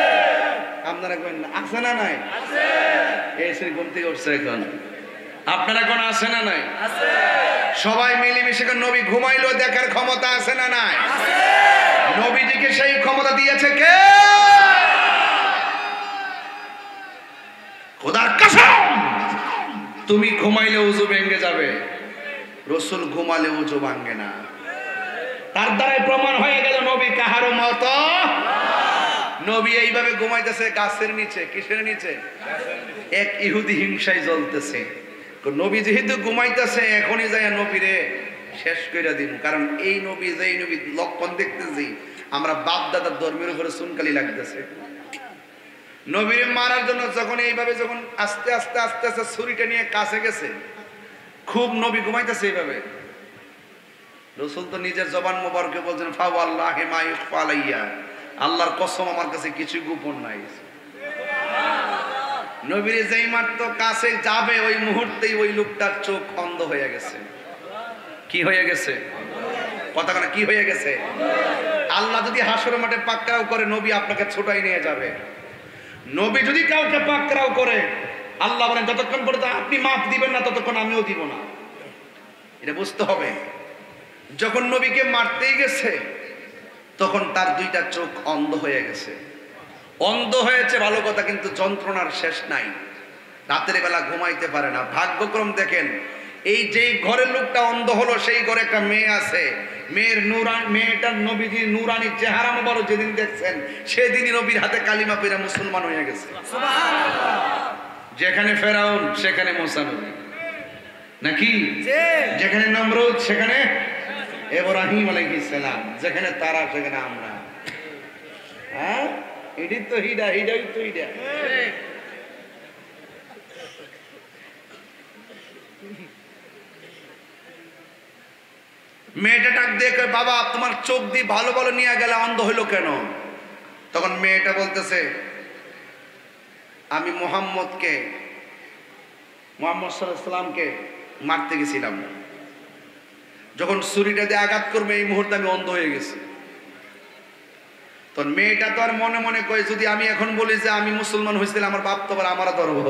আপনারা কোন আছে না নাই? আছে। এসে ঘুম থেকে উঠছে এখন, আপনারা কোন আছে না নাই? আছে। সবাই মিলেমিশে নবী ঘুমাইলো দেখার ক্ষমতা আছে না নাই? আছে। নবীজিকে সেই ক্ষমতা দিয়েছে কে? খোদার কসম, তুমি ঘুমাইলে ওযু ভেঙে যাবে, রাসূল ঘুমালে ওযু ভাঙে না। তার দ্বারাই প্রমাণ হয়ে গেল নবী কাহারও মতো। নবী এইভাবে ঘুমাইতেছে গাছের নিচে। কিসের নিচে? এক ইহুদি হিংসায় জ্বলতেছে। নবী যেহেতু ঘুমাইতেছে, এখনই যায় নবীরে শেষ করে দিন। কারণ এই নবী যেই নবী লক্ষণ দেখতেছি আমরা বাপ দাদার ধর্মের উপরে চুনকালি লাগতেছে। নবীরে মারার জন্য যখন এইভাবে যখন আস্তে আস্তে আস্তে আস্তে ছুরিটা নিয়ে কাছে গেছে, খুব নবী ঘুমাইতেছে এইভাবে। রাসূল তো নিজের জবান মোবারকে বলছেন ফাওয়াল্লাহি মা ইখফা আলাইয়া, আল্লাহর কসম আমার কাছে কিছু গোপন নাই। নবীর যেই মাত্র কাছে যাবে ওই মুহূর্তেই ওই লোকটার চোখ অন্ধ হয়ে গেছে। কি হয়ে গেছে? কথা না, কি হয়ে গেছে? আল্লাহ যদি হাসরের মাঠে পাকড়াও করে, নবী আপনাকে ছোটাই নিয়ে যাবে। নবী যদি কাউকে পাকড়াও করে, আল্লাহ বলেন যতক্ষণ পর্যন্ত আপনি মাফ দিবেন না ততক্ষণ আমিও দিব না। এটা বুঝতে হবে। যখন নবীকে মারতেই গেছে তখন তার দুইটা চোখ অন্ধ হয়ে গেছে। অন্ধ হয়েছে ভালো কথা, কিন্তু যন্ত্রণার শেষ নাই। রাতের বেলা ঘুমাইতে পারে না। ভাগ্যক্রম দেখেন, এই যেই ঘরের লোকটা অন্ধ হলো সেই ঘরে একটা মেয়ে আছে। মেয়েটার নবীজির নুরানি চেহারা মোবারক যেদিন দেখছেন সেদিনই নবীর হাতে কালিমা পেরা মুসলমান হয়ে গেছে। যেখানে ফেরাউন সেখানে মুসা নবী, নাকি? যেখানে নমরুদ সেখানে ইব্রাহিম আলাইহিস সালাম, যেখানে তারা সেখানে আমরা। হ্যাঁ, এটাই তো হিডাই তো হিডা। মেয়েটা ডাক দিয়ে কয়, বাবা তোমার চোখ দিয়ে ভালো ভালো নিয়ে গেলে অন্ধ হইলো কেন? তখন মেয়েটা বলতেছে, আমি মুহাম্মদ সাল্লাল্লাহু আলাইহি ওয়াসাল্লামকে মারতে গেছিলাম। যখন ছুরিটা দিয়ে আঘাত করবে এই মুহূর্তে আমি অন্ধ হয়ে গেছি। তখন মেয়েটা তো আর মনে মনে কয়, যদি আমি এখন বলি যে আমি মুসলমান হয়েছিলাম আমার বাপ তো আবার আমারও ধরব।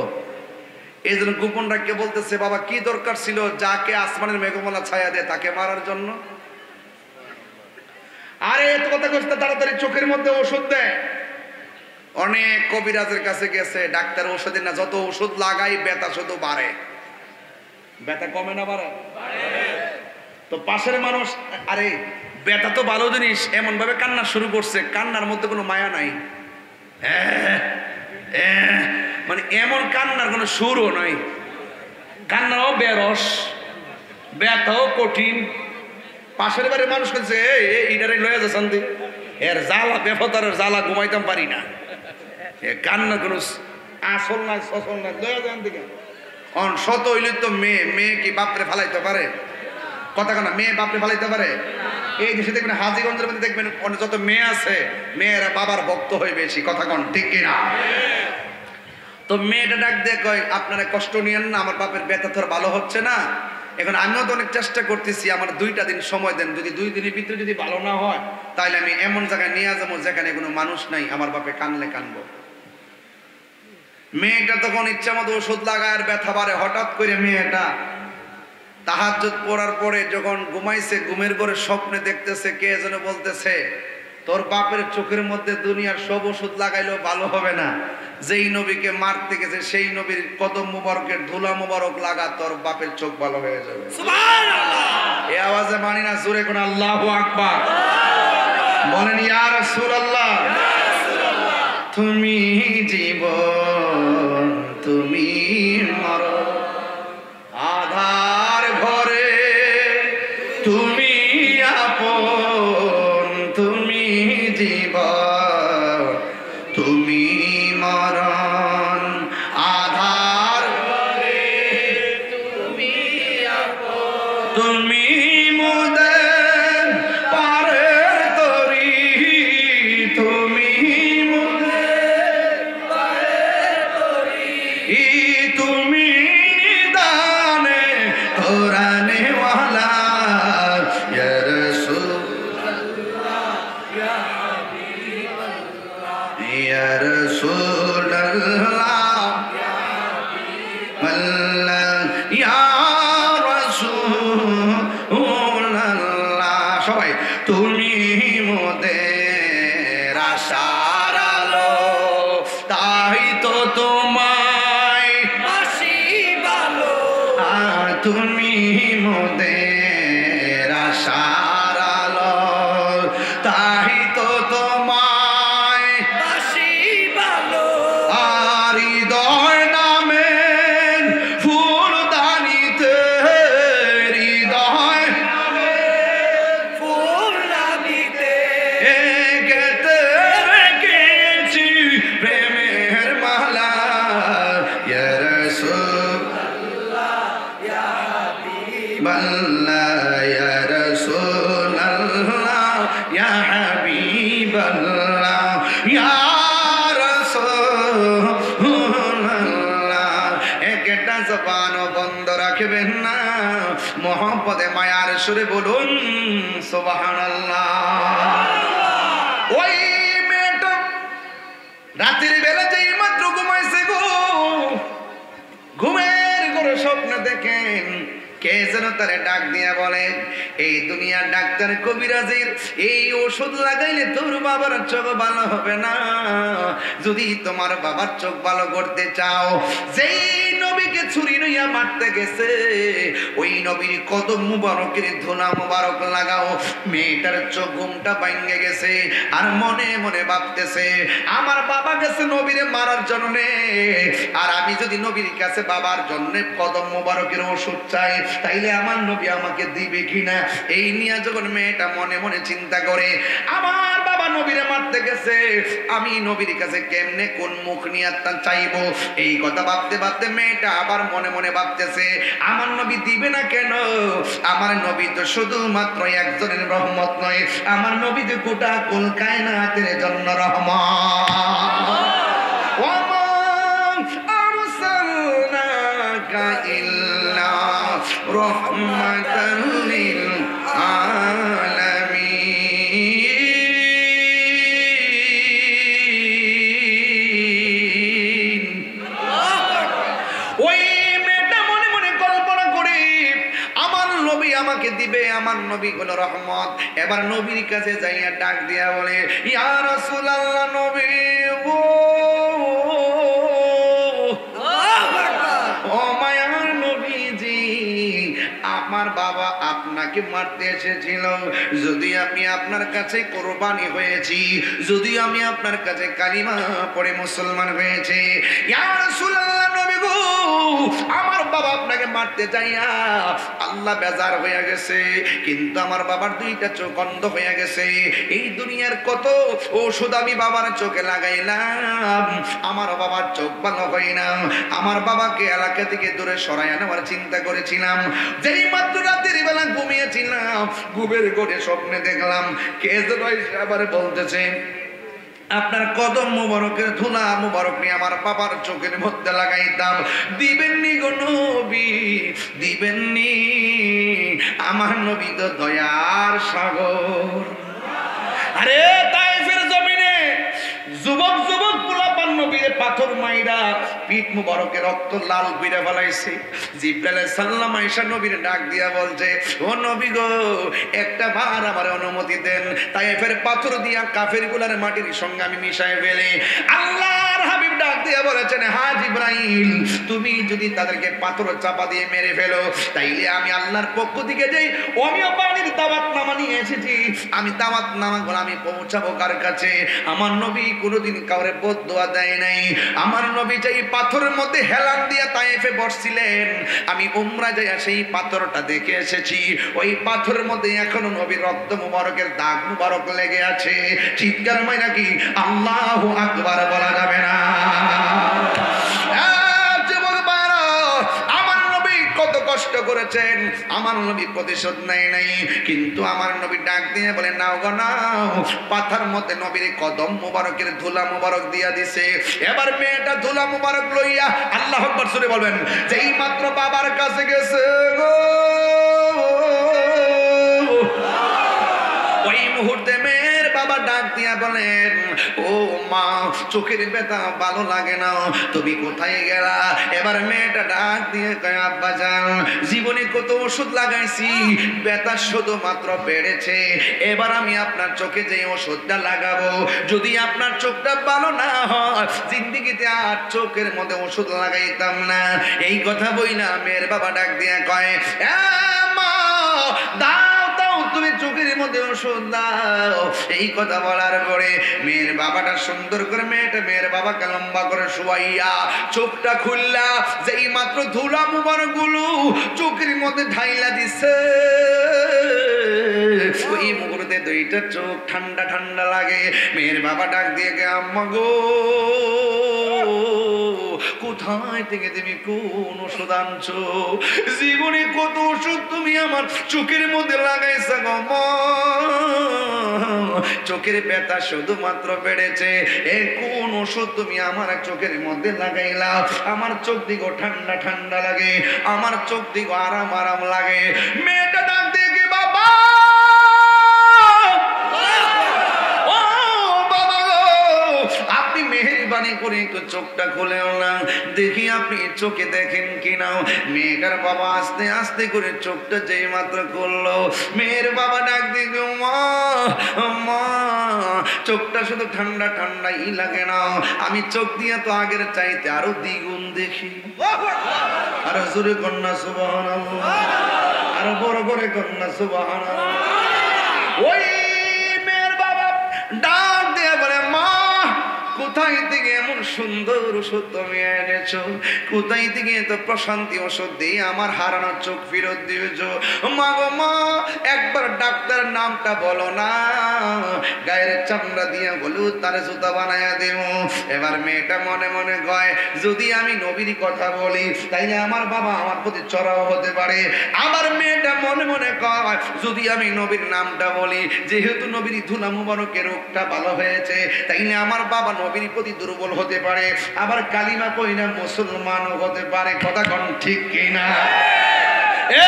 এই জন্য গোপন রাখকে বলতেছে, বাবা কি দরকার ছিল যাকে আসমানের মেঘমালা ছায়া দেয় তাকে মারার জন্য? আরে এত কথা কইছ না, তাড়াতাড়ি চোখের মধ্যে ওষুধ দেয়। অনেক কবিরাজের কাছে গেছে, ডাক্তার ওষুধ না, যত ওষুধ লাগাই ব্যথা শুধু বাড়ে। ব্যথা কমে না বাড়ে? তো পাশের মানুষ, আরে ব্যথা তো ভালো জিনিস, এমন ভাবে কান্না শুরু করছে, কান্নার মধ্যে কোনো মায়া নাই, মানে এমন কান্নার কোনো সুরও নাই, কান্নাও বেরস, ব্যথাও কঠিন। পাশের বাড়ির মানুষ বলছে, এইটারে লয়ে যাচ্ছেন এর জ্বালা বেফতার জ্বালা ঘুমাইতাম পারি না, কান্নার কোনো আসল নাই সচল নাই, লয়ে যান দিকে। শত হইলে তো মেয়ে কি বাপরে ফালাইতে পারে? কথা কেনা, মেয়ে বাপরে ফালাইতে পারে? এই দেশে দেখবেন হাজীগঞ্জের মধ্যে দেখবেন যত মেয়ে আছে মেয়েরা বাবার ভক্ত হয়ে বেশি। কথা কন ঠিক কিনা? তো মেয়েটা ডাক দিয়ে কয়, আপনারা কষ্ট নিয়েন না, আমার বাপের ব্যথা তো ভালো হচ্ছে না, এখন আমিও তো অনেক চেষ্টা করতেছি, আমার 2টা দিন সময় দেন, যদি 2 দিনের ভিতরে যদি ভালো না হয় তাহলে আমি এমন জায়গায় নিয়ে যাবো যেখানে কোনো মানুষ নাই, আমার বাপে কানলে কানবো। মেয়েটা তখন ইচ্ছা মতো ওষুধ লাগায় আর ব্যথা বাড়ে। হঠাৎ করে মেয়েটা তাহাজ্জুদ পড়ার পরে যখন ঘুমাইছে, ঘুমের ঘরে স্বপ্নে দেখতেছে কে যেন বলতেছে, তোর বাপের চোখের মধ্যে দুনিয়ার সব ওষুধ লাগাইলেও ভালো হবে না, যেই নবীকে মারতে গেছে সেই নবীর কদম মুবারকের ধুলা মুবারক লাগা, তোর বাপের চোখ ভালো হয়ে যাবে। সুবহানাল্লাহ! এই আওয়াজে মানি না, জোরে কোন আল্লাহু আকবার বলেন। ইয়া রাসূলুল্লাহ, তুমি জীবন তুমি মরণ, আধার ঘরে তুমি আপন, তুমি জীবন তুমি মরণ, আধার ঘরে তুমি আপন, তুমি মুদের পারের তরি, তুমি মুদের রাসূলুল্লাহ ইয়া রাসূলুল্লাহ সবাই তুমি মোদের আশার আলো তাই তো তোমায় বাসি ভালো তুমি মোদের আশার আলো তাই তো তোমায় বাসি ভালো আর হৃদয় নামে ফুলদানিতে হৃদয় নামে ফুলদানিতে গেতে রেখেছি প্রেমের মালা ইয়া রাসূলুল্লাহ ইয়া হাবিবাল্লাহ ইয়া রাসূলুল্লাহ ইয়া হাবিবাল্লাহ ইয়া রাসূলুল্লাহ একটা জবান বন্ধ রাখবেন না মোহাম্মদে মায়ার সুরে বলুন সুবহানাল্লাহ ওই মেয়েটা রাতের বেলা যেই মাত্র ঘুমাইছে গো ঘুমের ঘরে স্বপ্ন দেখেন কে যেন তারে ডাক দিয়া বলে এই দুনিয়ার ডাক্তার কবিরাজের এই ওষুধ লাগাইলে তোর বাবার চোখ ভালো হবে না যদি তোমার বাবার চোখ ভালো করতে চাও যেই নবীকে ছুরি লইয়া মারতে গেছে ওই নবীর কদম মুবারকের ধুলা মুবারক লাগাও মেয়েটার চোখ ঘুমটা ভাঙে গেছে আর মনে মনে ভাবতেছে আমার বাবা গেছে নবীরে মারার জন্য আর আমি যদি নবীর কাছে বাবার জন্য কদম মুবারকের ওষুধ চাই তাইলে আমার নবী আমাকে দিবে কিনা এই নিয়ে যখন মেয়েটা মনে মনে চিন্তা করে আমার বাবা নবীরে মারতে গেছে আমি নবীর কাছে কেমনে কোন মুখ নিয়ে চাইবো এই কথা ভাবতে ভাবতে মেয়েটা আবার মনে মনে ভাবতেছে আমার নবী দিবে না কেন আমার নবী তো শুধুমাত্র একজনের রহমত নয় আমার নবী যে গোটা কুল কায়নাতের জন্য রহমত ওয়া আরসালনাকা ইল্লা রহমাতাল লিল আলামিন ওই মেয়েটা মনে মনে কল্পনা করে আমার নবী আমাকে দিবে আমার নবী হলো রহমত এবার নবীর কাছে যাইয়া ডাক দিয়া বলে ইয়া রাসূলুল্লাহ নবী ও মায়ার নবীজি আমার বাবা আপনাকে মারতে এসেছিল যদি আমি আপনার কাছে কুরবানি হয়েছি যদি আমি আপনার কাছে কালিমা পড়ে মুসলমান হয়েছে ইয়া রাসূলুল্লাহ নবী গো আমার বাবা আপনাকে মারতে চাইয়া আল্লাহ বেজার হয়ে গেছে কিন্তু আমার বাবার দুইটা চোখ অন্ধ হয়ে গেছে এই দুনিয়ার কত ওষুধ আমি বাবার চোখে লাগাইলাম আমার বাবার চোখ ভালো হয় না আমার বাবাকে এলাকা থেকে দূরে সরাই আনার চিন্তা করেছিলাম যেই মাত্র রাতের বেলা ঘুমিয়েছিলাম ঘুমের ঘরে স্বপ্নে দেখলাম কে যেন আবার বলতেছে আপনার কদম মুবারকের ধুলা মুবারক নিয়ে আমার বাবার চোখের মধ্যে লাগাইতাম দিবেননি গো নবী দিবেননি আমার নবী তো দয়ার সাগর আরে তায়েফের জমিনে যুবক যুবক পোলাপান নবীরে পাথর মাইরা পিঠ মুবারকে রক্ত লাল কইরা ফলাইছে জিবরাইল আলাইহিস সালাম আয়েশা নবীর ডাক দিয়া বলছে ও নবী গো একটা বার আমার অনুমতি দেন তায়েফের পাথর দিয়া কাফেরগুলার মাটির সঙ্গে আমি মিশায় ফেলে আল্লাহর হাবিব ডাক দিয়া বলেছেন হ্যাঁ জিবরাইল তুমি যদি তাদেরকে পাথর চাপা দিয়ে মেরে ফেলো তাইলে আমি আল্লাহর পক্ষ থেকে যাই আমিও পানির দাওয়াতনামা নিয়ে এসেছি আমি দাওয়াতনামাগুলো আমি পৌঁছাবো কার কাছে আমার নবী কোনোদিন কাউরে বদদুয়া দেয় নাই আমার নবী যেই পাথরের মধ্যে হেলান দিয়া তায়েফে বসছিলেন আমি উমরা যাইয়া সেই পাথরটা দেখে এসেছি ওই পাথরের মধ্যে এখনো নবীর রক্ত মুবারকের দাগ মুবারক লেগে আছে চিৎকার মাই নাকি আল্লাহু আকবার বলা যাবে না কত কষ্ট করেছেন আমার নবী প্রতিশোধ নেয় নাই কিন্তু আমার নবী ডাক দিয়ে বলে নাও গো নাও পাথার মধ্যে নবীর কদম মুবারকের ধুলা মুবারক দিয়া দিছে এবার মেয়েটা ধুলা মুবারক লইয়া আল্লাহু আকবার সুরে বলবেন যেই মাত্র বাবার কাছে গেছে গো ওই মুহূর্তে মেয়ের বাবা ডাক দিয়া বলেন, ও মা, চোখের ব্যথা ভালো লাগে না, তুমি কোথায় গেলা? এবার মেয়েটা ডাক দিয়ে কয়, আব্বাজান, জীবনে কত ওষুধ লাগাইছি, ব্যথা শুধুমাত্র বেড়েছে। এবার আমি আপনার চোখে যে ওষুধটা লাগাবো, যদি আপনার চোখটা ভালো না হয়, জিন্দেগিতে আর চোখের মধ্যে ওষুধ লাগাইতাম না। এই কথা বই না মেয়ের বাবা ডাক দিয়ে কয়, মা, দাও দাও, তুমি চোখের মধ্যে ওষুধ দাও। এই কথা বলার পরে মেয়ের বাবাটা সুন্দর করে মেয়ের বাবাকে লম্বা করে শুয়াইয়া চোখটা খুললা, যেই মাত্র ধুলা মুবারক গুলো চোখের মধ্যে ঢাইলা দিছে, ওই মুহূর্তে দুইটা চোখ ঠান্ডা ঠান্ডা লাগে। মেয়ের বাবা ডাক দিয়ে গে, আম্মা গো, কোথায় থেকে তুমি কোন ওষুধ আনছো? জীবনে কত ওষুধ তুমি আমার চোখের মধ্যে লাগাইছো গো মা, চোখের ব্যথা শুধুমাত্র বেড়েছে, কোন ওষুধ তুমি আমার চোখের মধ্যে লাগাইলা? আমার চোখ দিকে ঠান্ডা ঠান্ডা লাগে, আমার চোখ দিকে আরাম আরাম লাগে। মেয়েটা ডাক দিয়ে গে, বাবা, আপনি মেহেরবানি করে একটু চোখটা খুলেও না, দেখি আপনি চোখে দেখেন কিনা। মেয়েটার বাবা আস্তে আস্তে করে চোখটা যেই মাত্র করলো, মেয়ের বাবা ডাক দিল, মা, মা, চোখটা শুধু ঠান্ডা ঠান্ডাই লাগে না, আমি চোখ দিয়ে তো আগের চাইতে আরো দ্বিগুণ দেখি। আরো জোরে কন্যা সুবহানাল্লাহ, আরো বড় করে কন্যা সুবহানাল্লাহ। ওই মেয়ের বাবা ডাক দিয়ে বলে, মা, কোথায় থেকে এমন সুন্দর ওষুধ তুমি এনেছো? কোথায় থেকে এত প্রশান্তি ওষুধ দিয়ে আমার হারানো চোখ ফেরত দিয়েছো? মা গো মা, একবার ডাক্তারের নামটা বলো না, গায়ের চামড়া দিয়ে হলুদ তারে জুতা বানায়া দেব। এবার মেয়েটা মনে মনে কয়, যদি আমি নবীর কথা বলি তাইলে আমার বাবা আমার প্রতি চড়াও হতে পারে। আমার মেয়েটা মনে মনে কয়, যদি আমি নবীর নামটা বলি, যেহেতু নবীর ধুলা মুবারকের রোগটা ভালো হয়েছে, তাইলে আমার বাবা নবীর প্রতি দুর্বল হতে পারে, আবার কালিমা কইনা মুসলমানও হতে পারে। কথা কোন ঠিক কিনা? এ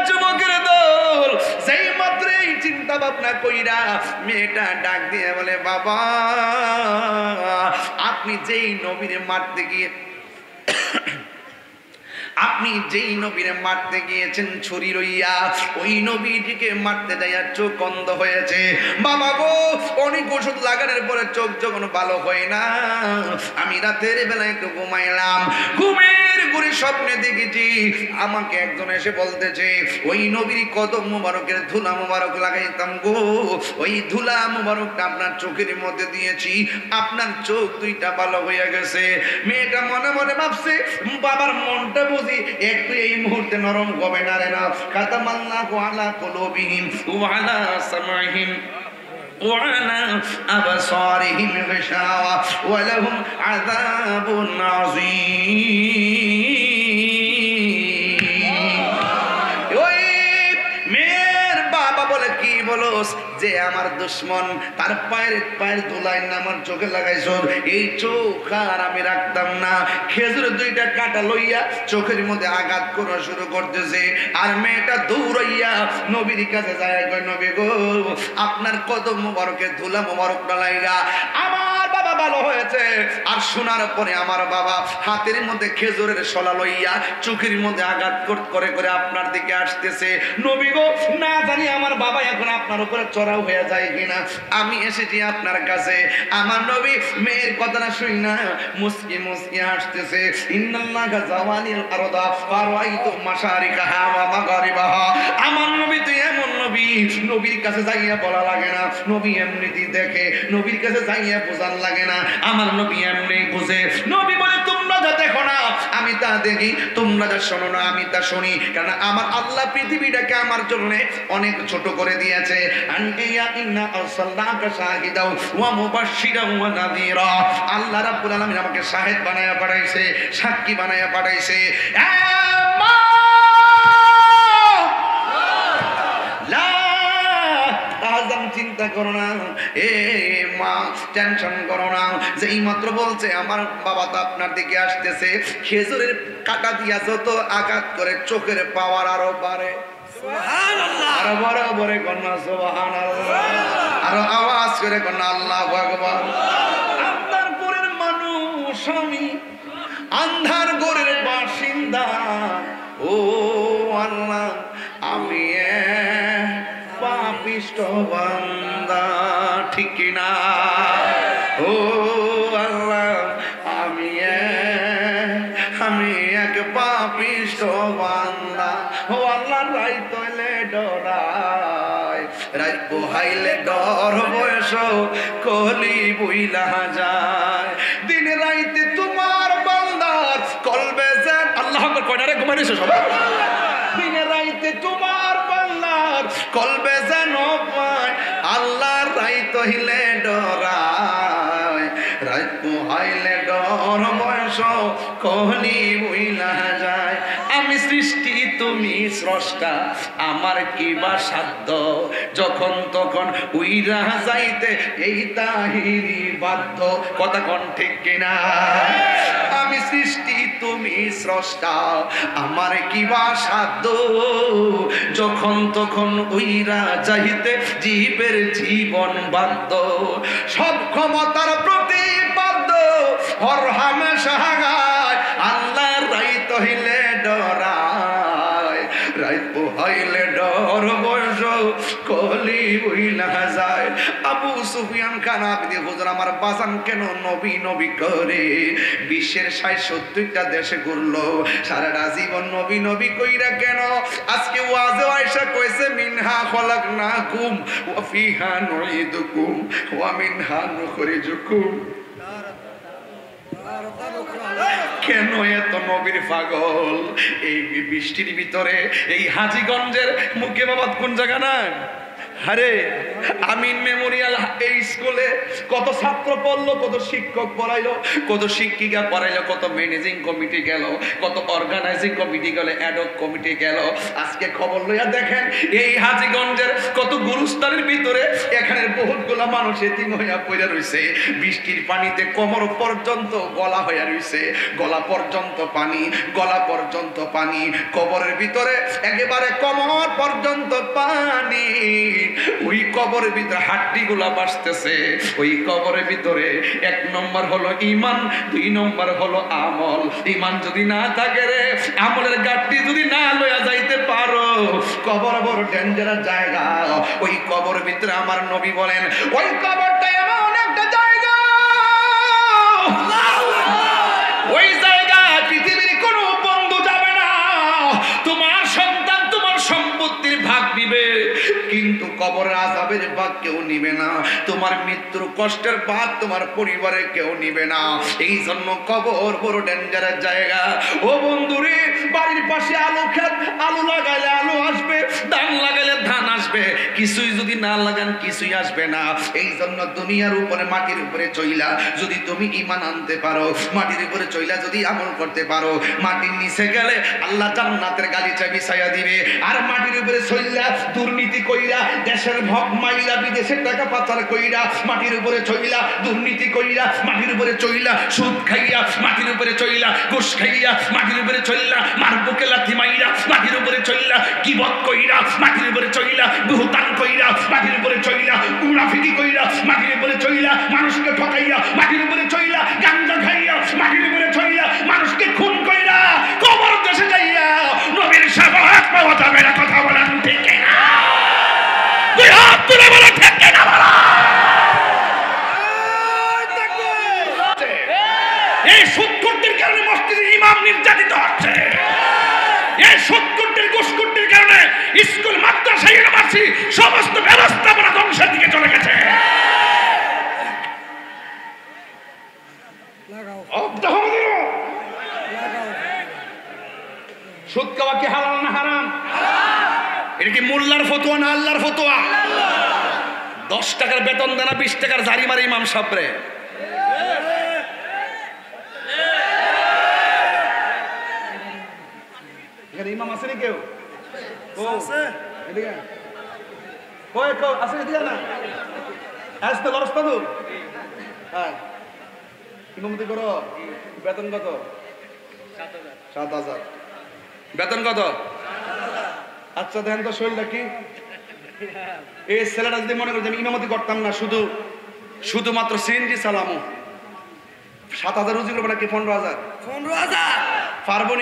যুবকের দল, যেই মাত্র এই চিন্তা ভাবনা কইরা মেয়েটা ডাক দিয়ে বলে, বাবা, আপনি যেই নবীরে মারতে গিয়ে আপনি যেই নবীরে মারতে গিয়েছেন ছুরি লইয়া, ওই নবীটিকে মারতে যাইয়া চোখ অন্ধ হয়েছে। বাবা গো, অনেক ওষুধ লাগানোর পরে চোখ যখন ভালো হয় না, আমি রাতের বেলা একটু ঘুমাইলাম, ঘুমের ঘুরে স্বপ্নে দেখেছি আমাকে একজন এসে বলতেছে, ওই নবীর কদম মুবারকের ধুলা মুবারক লাগাইতাম গো, ওই ধুলা মুবারকটা আপনার চোখের মধ্যে দিয়েছি, আপনার চোখ দুইটা ভালো হয়ে গেছে। মেয়েটা মনে মনে ভাবছে, বাবার মনটা বুঝি একটু এই মুহূর্তে নরম হবে না রে না। কাতামাল্লাহু আলা কুলুবিহিম ওয়া আলা সামাইহিম ওয়া আলা আবসারিহিম গিশাওয়া ওয়া লাহুম আযাবুন আযীম। ওই মেয়ের বাবা বলে, কি বলোস? যে আমার দুশ্মন, তার পায়ের ধুলাই না আমার চোখে লাগাইছো, এই চোখ আর আমি রাখতাম না। খেজুরের দুইটা কাটা লইয়া চোখের মধ্যে আঘাত করা শুরু করতেছে, আর মেয়েটা দৌড়াইয়া নবীর কাছে যায়, কই, নবী গো, আপনার কদম মুবারকের ধুলা মুবারকটা লাইগা আমার বাবা ভালো হয়েছে। আর শোনার পরে আমার বাবা হাতের মধ্যে খেজুরের শলা লইয়া চোখের মধ্যে আঘাত করে করে আপনার দিকে আসতেছে। নবী গো, না জানি আমার বাবা এখন আপনার উপরে চড়াও হয়ে যায় কিনা, আমি এসেছি আপনার কাছে। আমার নবী মেয়ের কথাটা শুই না মুসকি মুসকি হাসতেছে। ইন্নাল্লাহা জাওয়ালিল আরদা ফারাইতু মাশারিকাহা ওয়া মাগারিবাহা। আমার নবী তো এমন নবী, নবীর কাছে যাইয়া বলা লাগে না, নবী এমনিতেই দেখে, নবীর কাছে যাইয়া বোঝার লাগে না, আমার নবী এমনি বুঝে। নবী বলে, তোমরা যা দেখো না আমি তা দেখি, তোমরা যা শোনো না আমি তা শুনি, কারণ আমার আল্লাহ পৃথিবীটাকে আমার জন্য অনেক ছোট করে দিয়েছে। আল্লাহ রাব্বুল আলামিন আমাকে শাহিদ বানায়া পাঠাইছে, সাক্ষী বানায়া পাঠাইছে। চিন্তা করো না, এ মা, টেনশন করো না। যেই মাত্র বলছে আমার বাবা তো আপনার দিকে আসতেছে, খেজুরের কাটা দিয়া যত আঘাত করে চোখের পাওয়ার আরো বাড়ে। সুবহানাল্লাহ, আরো বড় বড় কন্যা সুবহানাল্লাহ, আরো আওয়াজ করে কোন আল্লাহু আকবার। আন্ধারপুরের মানুষ আমি, আন্ধারপুরের বাসিন্দা, ও আল্লাহ আমি পাপিষ্ঠ বান্দা, ঠিক না? ও আল্লাহ আমি এক পাপিষ্ঠ বান্দা। ও আল্লাহ রাইত হইলে ডরাই, রাইত পোহাইলে ডর বয়স কলি বুইলা যায়। দিন রাইতে তোমার বান্দার কলবে যেন আল্লাহ আকবার কয়না রে ঘুমাই দিছো সবাই। দিন রাইতে তোমার বান্দার কলবে যেন পায়, আল্লাহ রাইত হইলে ডরাই, রাইত পোহাইলে ডর বয়স কলি বুইলা যায়। আমি সৃষ্টি তুমি স্রষ্টা, আমার কি বা সাধ্য, যখন তখন উইরা যাইতে এই তাহিরি বাধ্য। কথা কোন ঠিক কিনা? আমি সৃষ্টি তুমি স্রষ্টা, আমার কি বা সাধ্য, যখন তখন উইরা যাইতে জীবের জীবন বাধ্য। সব ক্ষমতার প্রতিপাদ্য হর হামেশা গায়, আল্লাহ রাইত হইলে ডরায়, রাইত পোহাইলে ডর বয়স কলি বুইলা যায়। আবু সুফিয়ান খান আবিদি হুজুর আমার বাজান কেন নবী নবী করে বিশ্বের ৬৭টা দেশে ঘুরলো, সারাটা জীবন নবী নবী কইরা কেন? আজকে ওয়াজে আয়েশা কইছে মিনহা খলাকনাকুম ওয়া ফিহা নুঈদুকুম ওয়া মিনহা নুখরিজুকুম। কেন এত নবীর পাগল? এই বৃষ্টির ভিতরে এই হাজীগঞ্জের মুখে বাবা কোন জায়গা না, আরে আমিন মেমোরিয়াল এই স্কুলে কত ছাত্র পড়লো, কত শিক্ষক পড়াইলো, কত শিক্ষিকা পড়াইলো, কত ম্যানেজিং কমিটি গেল, কত অর্গানাইজিং কমিটি গেল, অ্যাডক কমিটি গেল। আজকে খবর লইয়া দেখেন এই হাজীগঞ্জের কত গুরুস্থানের ভিতরে এখানে বহুতগুলা মানুষ এতিম হইয়া পড়ে রইছে। বৃষ্টির পানিতে কোমর পর্যন্ত গলা হইয়া রইছে, গলা পর্যন্ত পানি, গলা পর্যন্ত পানি, কবরের ভিতরে একেবারে কোমর পর্যন্ত পানি। ওই কবরের ভিতরে হাড্ডি গুলা বাসতেছে। ওই কবরের ভিতরে ১ নম্বর হলো ইমান, ২ নম্বর হলো আমল। ইমান যদি না থাকে রে, আমলের গাড়ি যদি না লইয়া যাইতে পারো, কবর বড় ডেঞ্জারাস জায়গা। ওই কবরের ভিতরে আমার নবী বলেন ওই কবরটা এমন একটা জায়গা, ওই জায়গায় পৃথিবীর কোনো বন্ধু যাবে না। তোমার সন্তান তোমার সম্পত্তির ভাগ নিবে, কিন্তু কবরের আযাবের ভাগ কেউ নিবে না। তোমার মৃত্যুর কষ্টের ভাগ তোমার পরিবারের কেউ নিবে না। এই জন্য কবর বড় ডেঞ্জারাস জায়গা। ও বন্ধুরে, বাড়ির পাশে আলু ক্ষেত, আলু লাগাইলে আলু আসবে, ধান লাগাইলে ধান আসবে, কিছুই যদি না লাগান কিছুই আসবে না। এই জন্য দুনিয়ার উপরে মাটির উপরে চইলা যদি তুমি ঈমান আনতে পারো, মাটির উপরে চইলা যদি আমল করতে পারো, মাটির নিচে গেলে আল্লাহ জান্নাতের গালিচা বিছাইয়া দিবে। আর মাটির উপরে চইলা দুর্নীতি কইরা, দেশের ভোগ মাইলা, বিদেশের টাকা পাচার কইরা, মাটির উপরে চইলা দুর্নীতি কইরা, মাটির উপরে চইলা সুদ খাইয়া, মাটির উপরে চইলা ঘুষ খাইয়া, মাটির উপরে চইলা মারবুকে লাথি মাইরা, মাটির উপরে চইলা গীবত কইরা, মাটির উপরে চইলা বুহতান কইরা, মাটির উপরে চইলা মুনাফিকি কইরা, মাটির উপরে চইলা মানুষকে ঠকাইয়া, মাটির উপরে চইলা গাঞ্জা খাইয়া, মাটির উপরে চইলা মানুষকে খুন কইরা, কবর দেশে যাইয়া নবীর শাফাআত পাওয়া যাবে না। কথা বলেন ঠিক না? দুই হাত তুলে বলো ঠিক না? বলো। এই সুদকুটির কারণে মসজিদের ইমাম নির্যাতিত হচ্ছে। এই সুদকুটির ঘুষকুটির কারণে স্কুল, মাদ্রাসা, ইউনিভার্সিটি সমস্ত ব্যবস্থাপনা ধ্বংসের দিকে চলে গেছে। সুদ খাওয়া কি হালাল না হারাম? এটা কি মোল্লার ফতোয়া না আল্লাহর ফতোয়া? 10 টাকার বেতন দেনা 20 টাকার জারি মারে ইমাম সাহেবরে। এখানে ইমাম আছে নি কেউ? আছে এদিকে। কই কই আছে এদিকে না? আসতে লরস পাদু। হ্যাঁ ইমামতি করো। বেতন কত? 7,000। বেতন কত? আচ্ছা দেন তো শরীরটা কি এই ছেলেটা যদি মনে করে যে আমি ইমামতি করতাম না, শুধুমাত্র সিএনজি চালামো, 7,000 রুজি করবো নাকি 15,000? পারবো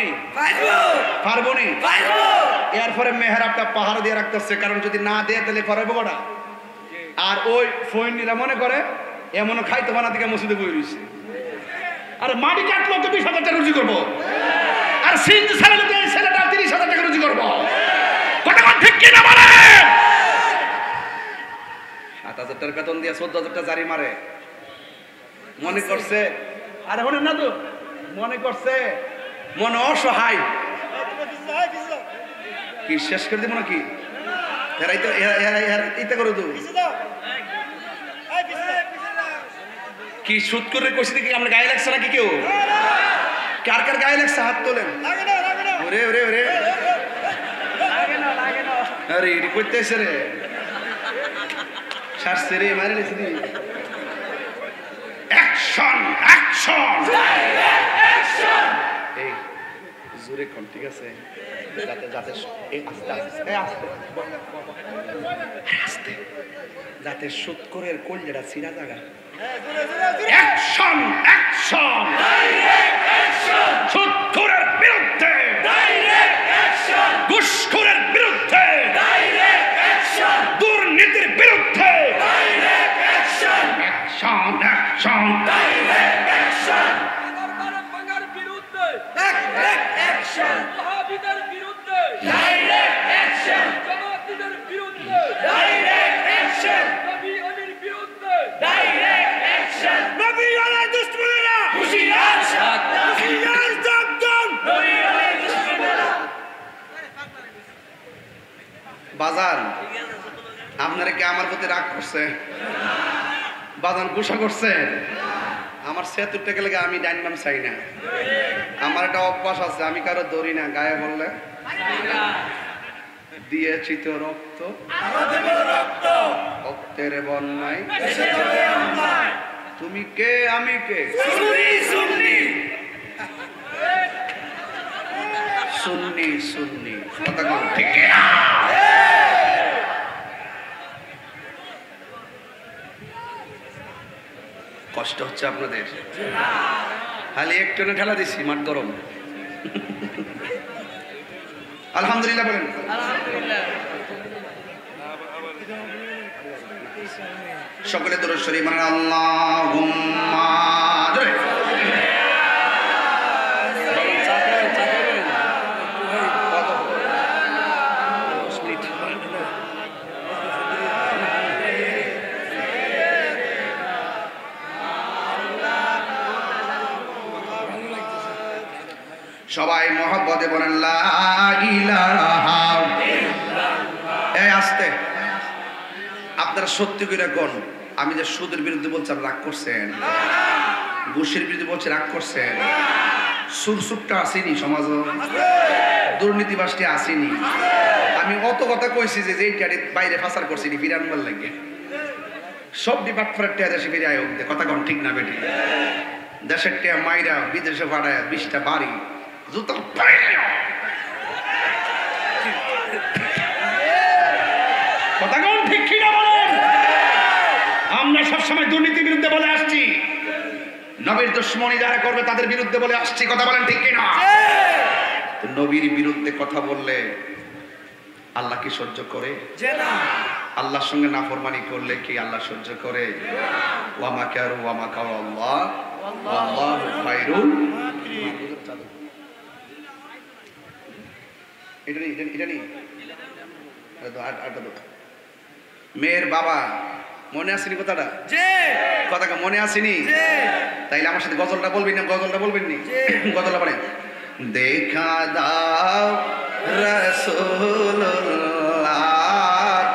নি? এরপরে মেহরাবটা পাহাড় দিয়ে রাখতে হচ্ছে, কারণ যদি না দেয় তাহলে পারবো কটা। আর ওই ফৈনিরা মনে করে এমনও খাইতে বানা থেকে মসজিদে বই রয়েছে, আর মাটি কাটলো তো 20,000 টাকা রুজি করবো, আর সিএনজি চালালে তো এই ছেলেটা 30,000 টাকা রুজি করবো। কথা ঠিক কিনা বলেন? 7,000 টাকার বেতন দিয়ে 14,000 টাকা জারি মারে, মনে করছে। আরে হলেন না তো, মনে করছে মনে অসহায়, কি শেষ করে দিব নাকি? করে দেবো কি সুদ করে কষি দেখি আমরা গায়ে লাগছে নাকি? কেউ কার কার গায়ে লাগছে হাত তোলেন। ওরে ওরে ওরে, আরে এটি করতে এসে রে শাসছে রে, মারে লেছে দি। অ্যাকশন অ্যাকশন, এই জোরে কোন, ঠিক আছে? যাতে যাতে এই আস্তে আস্তে আস্তে আস্তে, যাতে সুদ করে কলজেটা ছিঁড়া জায়গা। অ্যাকশন অ্যাকশন, ডাইরেক্ট অ্যাকশন, সুদখোরের বিরুদ্ধে ডাইরেক্ট অ্যাকশন, ঘুষখোরের বিরুদ্ধে ডাইরেক্ট অ্যাকশন, দুর্নীতির বিরুদ্ধে direct action, action action, direct action, বাঙার বিরুদ্ধে ডাইরেক্ট অ্যাকশন, ওয়াহাবিদের বিরুদ্ধে ডাইরেক্ট অ্যাকশন, জামাতিদের বিরুদ্ধে ডাইরেক্ট অ্যাকশন, নবী আলীর বিরুদ্ধে ডাইরেক্ট অ্যাকশন, নবী আলীর দুশমনেরা হুঁশিয়ার সাবধান, হুঁশিয়ার সাবধান, নবী আলীর দুশমনেরা। বাজান আপনারা কি আমার প্রতি রাগ করছে? বাজান গুসা করছে? আমার ৭৬ টাকা লেগে আমি ডাইন বাম চাই না। আমার একটা অভ্যাস আছে, আমি কারো ধরি না, গায়ে বললে দিয়েছি তো রক্ত, রক্তের বন্যায় তুমি কে আমি কে, সুন্নি সুন্নি, কথা কম ঠিক না? কষ্ট হচ্ছে আপনাদের? খালি একটু ঠেলা দিছি, মাঠ গরম। আলহামদুলিল্লাহ বলেন। সকলে দরুদ শরীফ পড়েন। আল্লাহুম্মা জোরে। সবাই মহব্বতে বলেন লা ইলাহা ইল্লাল্লাহ। এই আস্তে, আপনারা সত্যি করে কোন, আমি যে সুদের বিরুদ্ধে বলছি আপনি রাগ করছেন? ঘুষের বিরুদ্ধে বলছি রাগ করছেন? সুরসুরটা আসেনি সমাজ, দুর্নীতিবাসটি আসেনি। আমি অত কথা কইছি যে এইটারে বাইরে ফাসার করছি ফিরানবার লাগে, সব ডিপার্টমেন্টের টিয়া দেশে ফিরে আয়, কথা কোন ঠিক না বেটি? দেশের টিয়া মাইরা বিদেশে ভাড়ায় 20টা বাড়ি, জুতো কথা কোন ঠিক কি না বলেন? আমরা সবসময় দুর্নীতির বিরুদ্ধে বলে আসছি, নবীর দুশমনি যারা করবে তাদের বিরুদ্ধে বলে আসছি, কথা বলেন ঠিক কিনা? নবীর বিরুদ্ধে কথা বললে আল্লাহ কি সহ্য করে? আল্লাহর সঙ্গে নাফরমানি করলে কি আল্লাহ সহ্য করে? ওয়া মাকারু ওয়া মাকার আল্লাহ ওয়াল্লাহু খায়রুল মাকিরিন। এটা নেই মেয়ের বাবা মনে আসেনি কথাটা? কথাটা মনে আসেনি? তাইলে আমার সাথে গজলটা বলবেন না? গজলটা বলবেন নি? গজলটা বলেন। দেখা দাও রাসূলুল্লাহ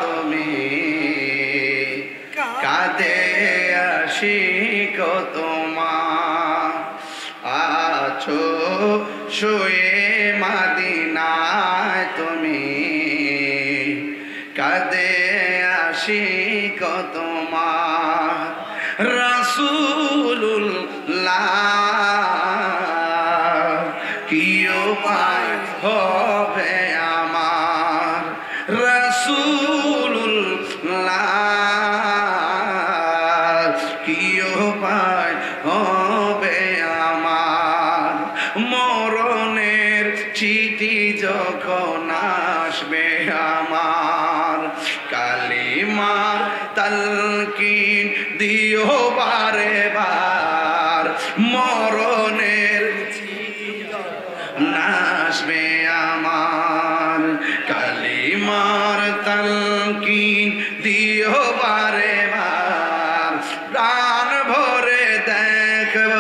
তুমি কাঁদে আশিক তোমার, আছো শুয়ে মদিনায় তুমি কাঁদে আশিক তোমার, রাসূলুল্লাহ কি উপায় হবে আমার, রাসূলুল্লাহ মরণের নাশবে আমার কালিমার তালকিন দিও বারে বার প্রাণ ভরে দেখব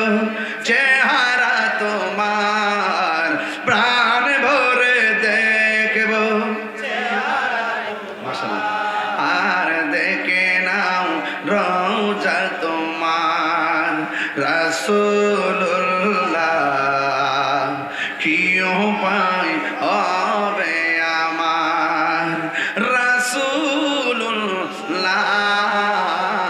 চেহারা তোমার প্রাণ ভরে দেখব আর দেখে নাও রওজা তোমার রাসূলুল্লাহ কি উপায় হবে আমার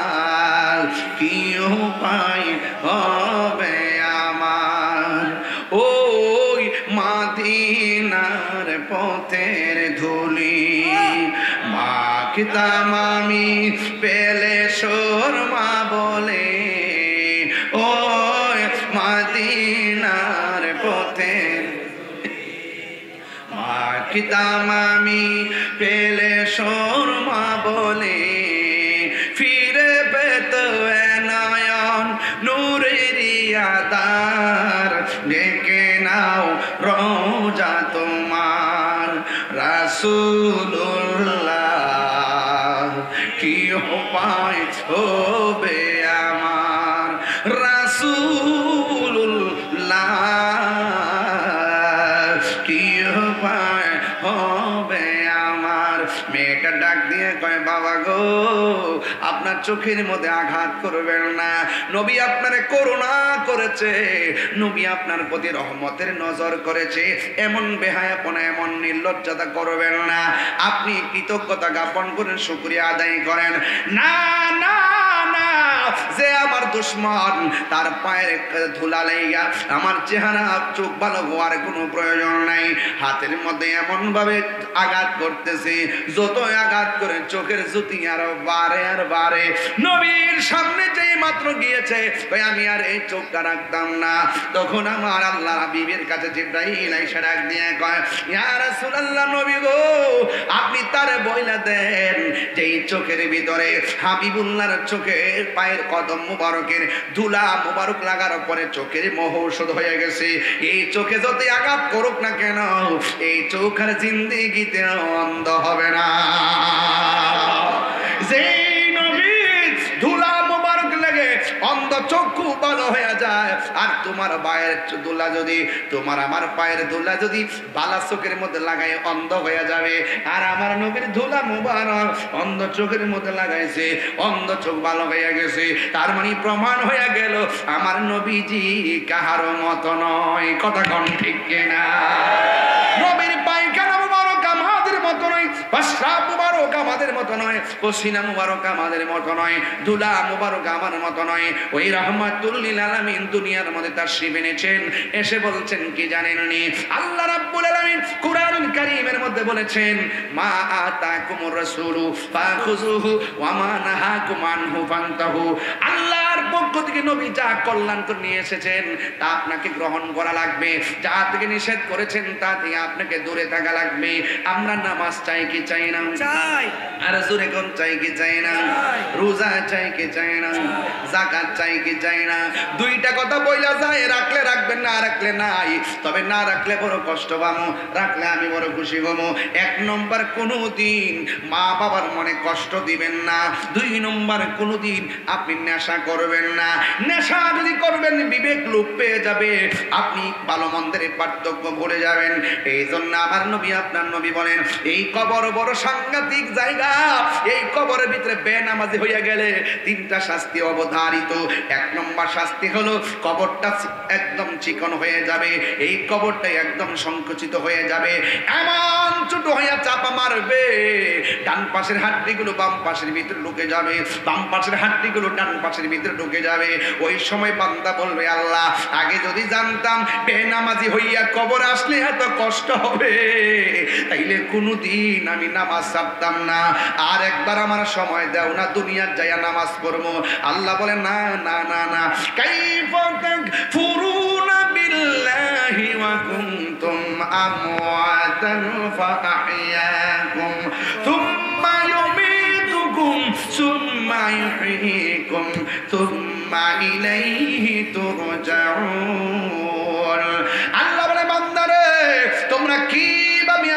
রাসূলুল্লাহ কি উপায় হবে আমার ওই মদিনার পথের ধুলি মাখতাম আমি পেলে শর্মা বলে ওই মদিনার পথের মাখতাম আমি পেলে শর্মা বলে ফিরে পেত নয়ন নূরের আধার ডেকে নাও রওজা তোমার রাসূলুল্লাহ কি উপায় হবে আমার রাসূলুল্লাহ কি উপায় হবে আমার মেয়েটা ডাক দিয়ে কয় বাবা গো আপনার চোখের মধ্যে আঘাত করবেন না নবী আপনারে করুণা করেছে নবী আপনার প্রতি রহমতের নজর করেছে এমন বেহায়াপনা এমন নির্লজ্জতা করবেন না আপনি কৃতজ্ঞতা জ্ঞাপন করেন শুকরিয়া আদায় করেন না না না যে আমার দুশমন তার পায়ের ধুলা লাইগা আমার চেহারা চোখ ভালো হওয়ার কোনো প্রয়োজন নাই হাতের মধ্যে এমন ভাবে আঘাত করতেছে যত আঘাত করে চোখের জ্যোতি আরো বাড়ে আর বাড়ে নবীর সামনে যেই মাত্র গিয়েছে আমি আর এই চোখটা রাখতাম না তখন আমার আল্লাহ হাবিবের কাছে জিবরাইল আইসা ডাক দিয়ে কয় ইয়া রাসূলুল্লাহ নবী গো আপনি তারে বইলা দেন যে এই চোখের ভিতরে হাবিবুল্লাহর চোখের পায়ের কদম মুবারকের ধুলা মুবারক লাগার পরে চোখের মোহ ঔষধ হয়ে গেছে এই চোখে যত আঘাত করুক না কেন এই চোখ আর জিন্দেগিতে অন্ধ হবে না যে নবীর ধুলা মুবারক লাগে অন্ধ চক্ষু ভালো হয়ে যায় আর তোমার পায়ের ধুলা যদি তোমার আমার পায়ের ধুলা যদি বালা চোখের মধ্যে লাগাই অন্ধ হয়ে যাবে আর আমার নবীর ধুলা মুবারক অন্ধ চোখের মধ্যে লাগাইছে অন্ধ চোখ ভালো হয়ে গেছে তার মানে প্রমাণ হয়ে গেল আমার নবীজি কাহারো মত নয় কথা কোন ঠিক কিনা নবীর পায়খানা মুবারক আমাদের মত নয় প্রস্রাব মুবারক আমাদের মত নয় পসিনা মুবারক আমাদের মত নয় ধুলা মুবারক আমার মত নয় ওই রাহমাতুল লিল আলামিন দুনিয়ার মধ্যে তাশরীফ এনেছেন এসে বলছেন কি জানেননি আল্লাহ রাব্বুল আলামিন কুরআনুল কারীমের মধ্যে বলেছেন মা আতাকুমুর রাসূলু ফাখুযুহু ওয়া মা নাহাকুম আনহু ফান্তাহু আল্লাহর পক্ষ থেকে নবী যা কল্যাণ করে নিয়ে এসেছেন তা আপনাকে গ্রহণ করা লাগবে যা থেকে নিষেধ করেছেন তা থেকে আপনাকে দূরে থাকা লাগবে আমরা নামাজ চাই কি চাই না চাই আর জোরে কোন চাই কি চাই না রোজা চাই কি চাই না যাকাত চাই কি চাই না দুইটা কথা বইলা যায় রাখলে রাখবেন না রাখলে নাই তবে না রাখলে বড় কষ্ট পাবো রাখলে আমি বড় খুশি হবো এক নম্বর কোনোদিন মা বাবার মনে কষ্ট দিবেন না দুই নম্বর কোনোদিন আপনি নেশা করবেন না নেশা যদি করবেন বিবেক লোপ পেয়ে যাবে আপনি ভালো মন্দের পার্থক্য ভুলে যাবেন এই জন্য আমার নবী আপনার নবী বলেন এই কবর বড় সাংঘাতিক জায়গা এই কবরের ভিতরে বেনামাজি হইয়া গেলে তিনটা শাস্তি অবধারিত এক নম্বর শাস্তি হলো কবরটা একদম চিকন হয়ে যাবে এই কবরটা একদম সংকুচিত হয়ে যাবে এমন ছোট হইয়া চাপা মারবে ডান পাশের হাড্ডিগুলো বাম পাশের ভিতরে ঢুকে যাবে বাম পাশের হাড্ডিগুলো ডান পাশের ভিতরে ঢুকে যাবে ওই সময় বান্দা বলবে আল্লাহ আগে যদি জানতাম বেনামাজি হইয়া কবর আসলে এত কষ্ট হবে তাইলে কোনোদিন আমি নামাজ ছাড়তাম না আর একবার আমার সময় দাও না দুনিয়ার যাইয়া নামাজ পড়বো আল্লাহ বলে না না না না কাইফা তাকফুরুনা বিল্লাহি ওয়া কুনতুম আমওয়াতান ফাআহইয়াকুম থুম্মা ইউমীতুকুম থুম্মা ইউহয়ীকুম থুম্মা সুম্মা ইলাইহি তুরজাউন। আল্লাহ বলে বান্দারে তোমরা কি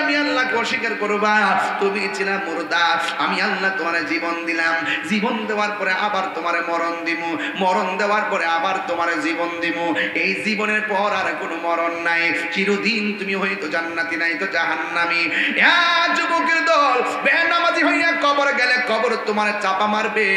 আমি আল্লাহকে অস্বীকার করবা? তুমি ছিল মুর্দা, আমি আল্লাহ তোমার জীবন দিলাম, জীবন দেওয়ার পরে আবার তোমার মরণ দিমু, মরণ দেওয়ার পরে আবার তোমার জীবন দিমু। এই জীবনের পর আর কোনো মরণ নাই, চিরদিন তুমি হয়তো জান্নাতি নাই তো জাহান্নামী। যুবকের দল বেনামাজি হইয়া কবর গেলে কবর তোমার চাপা মারবে,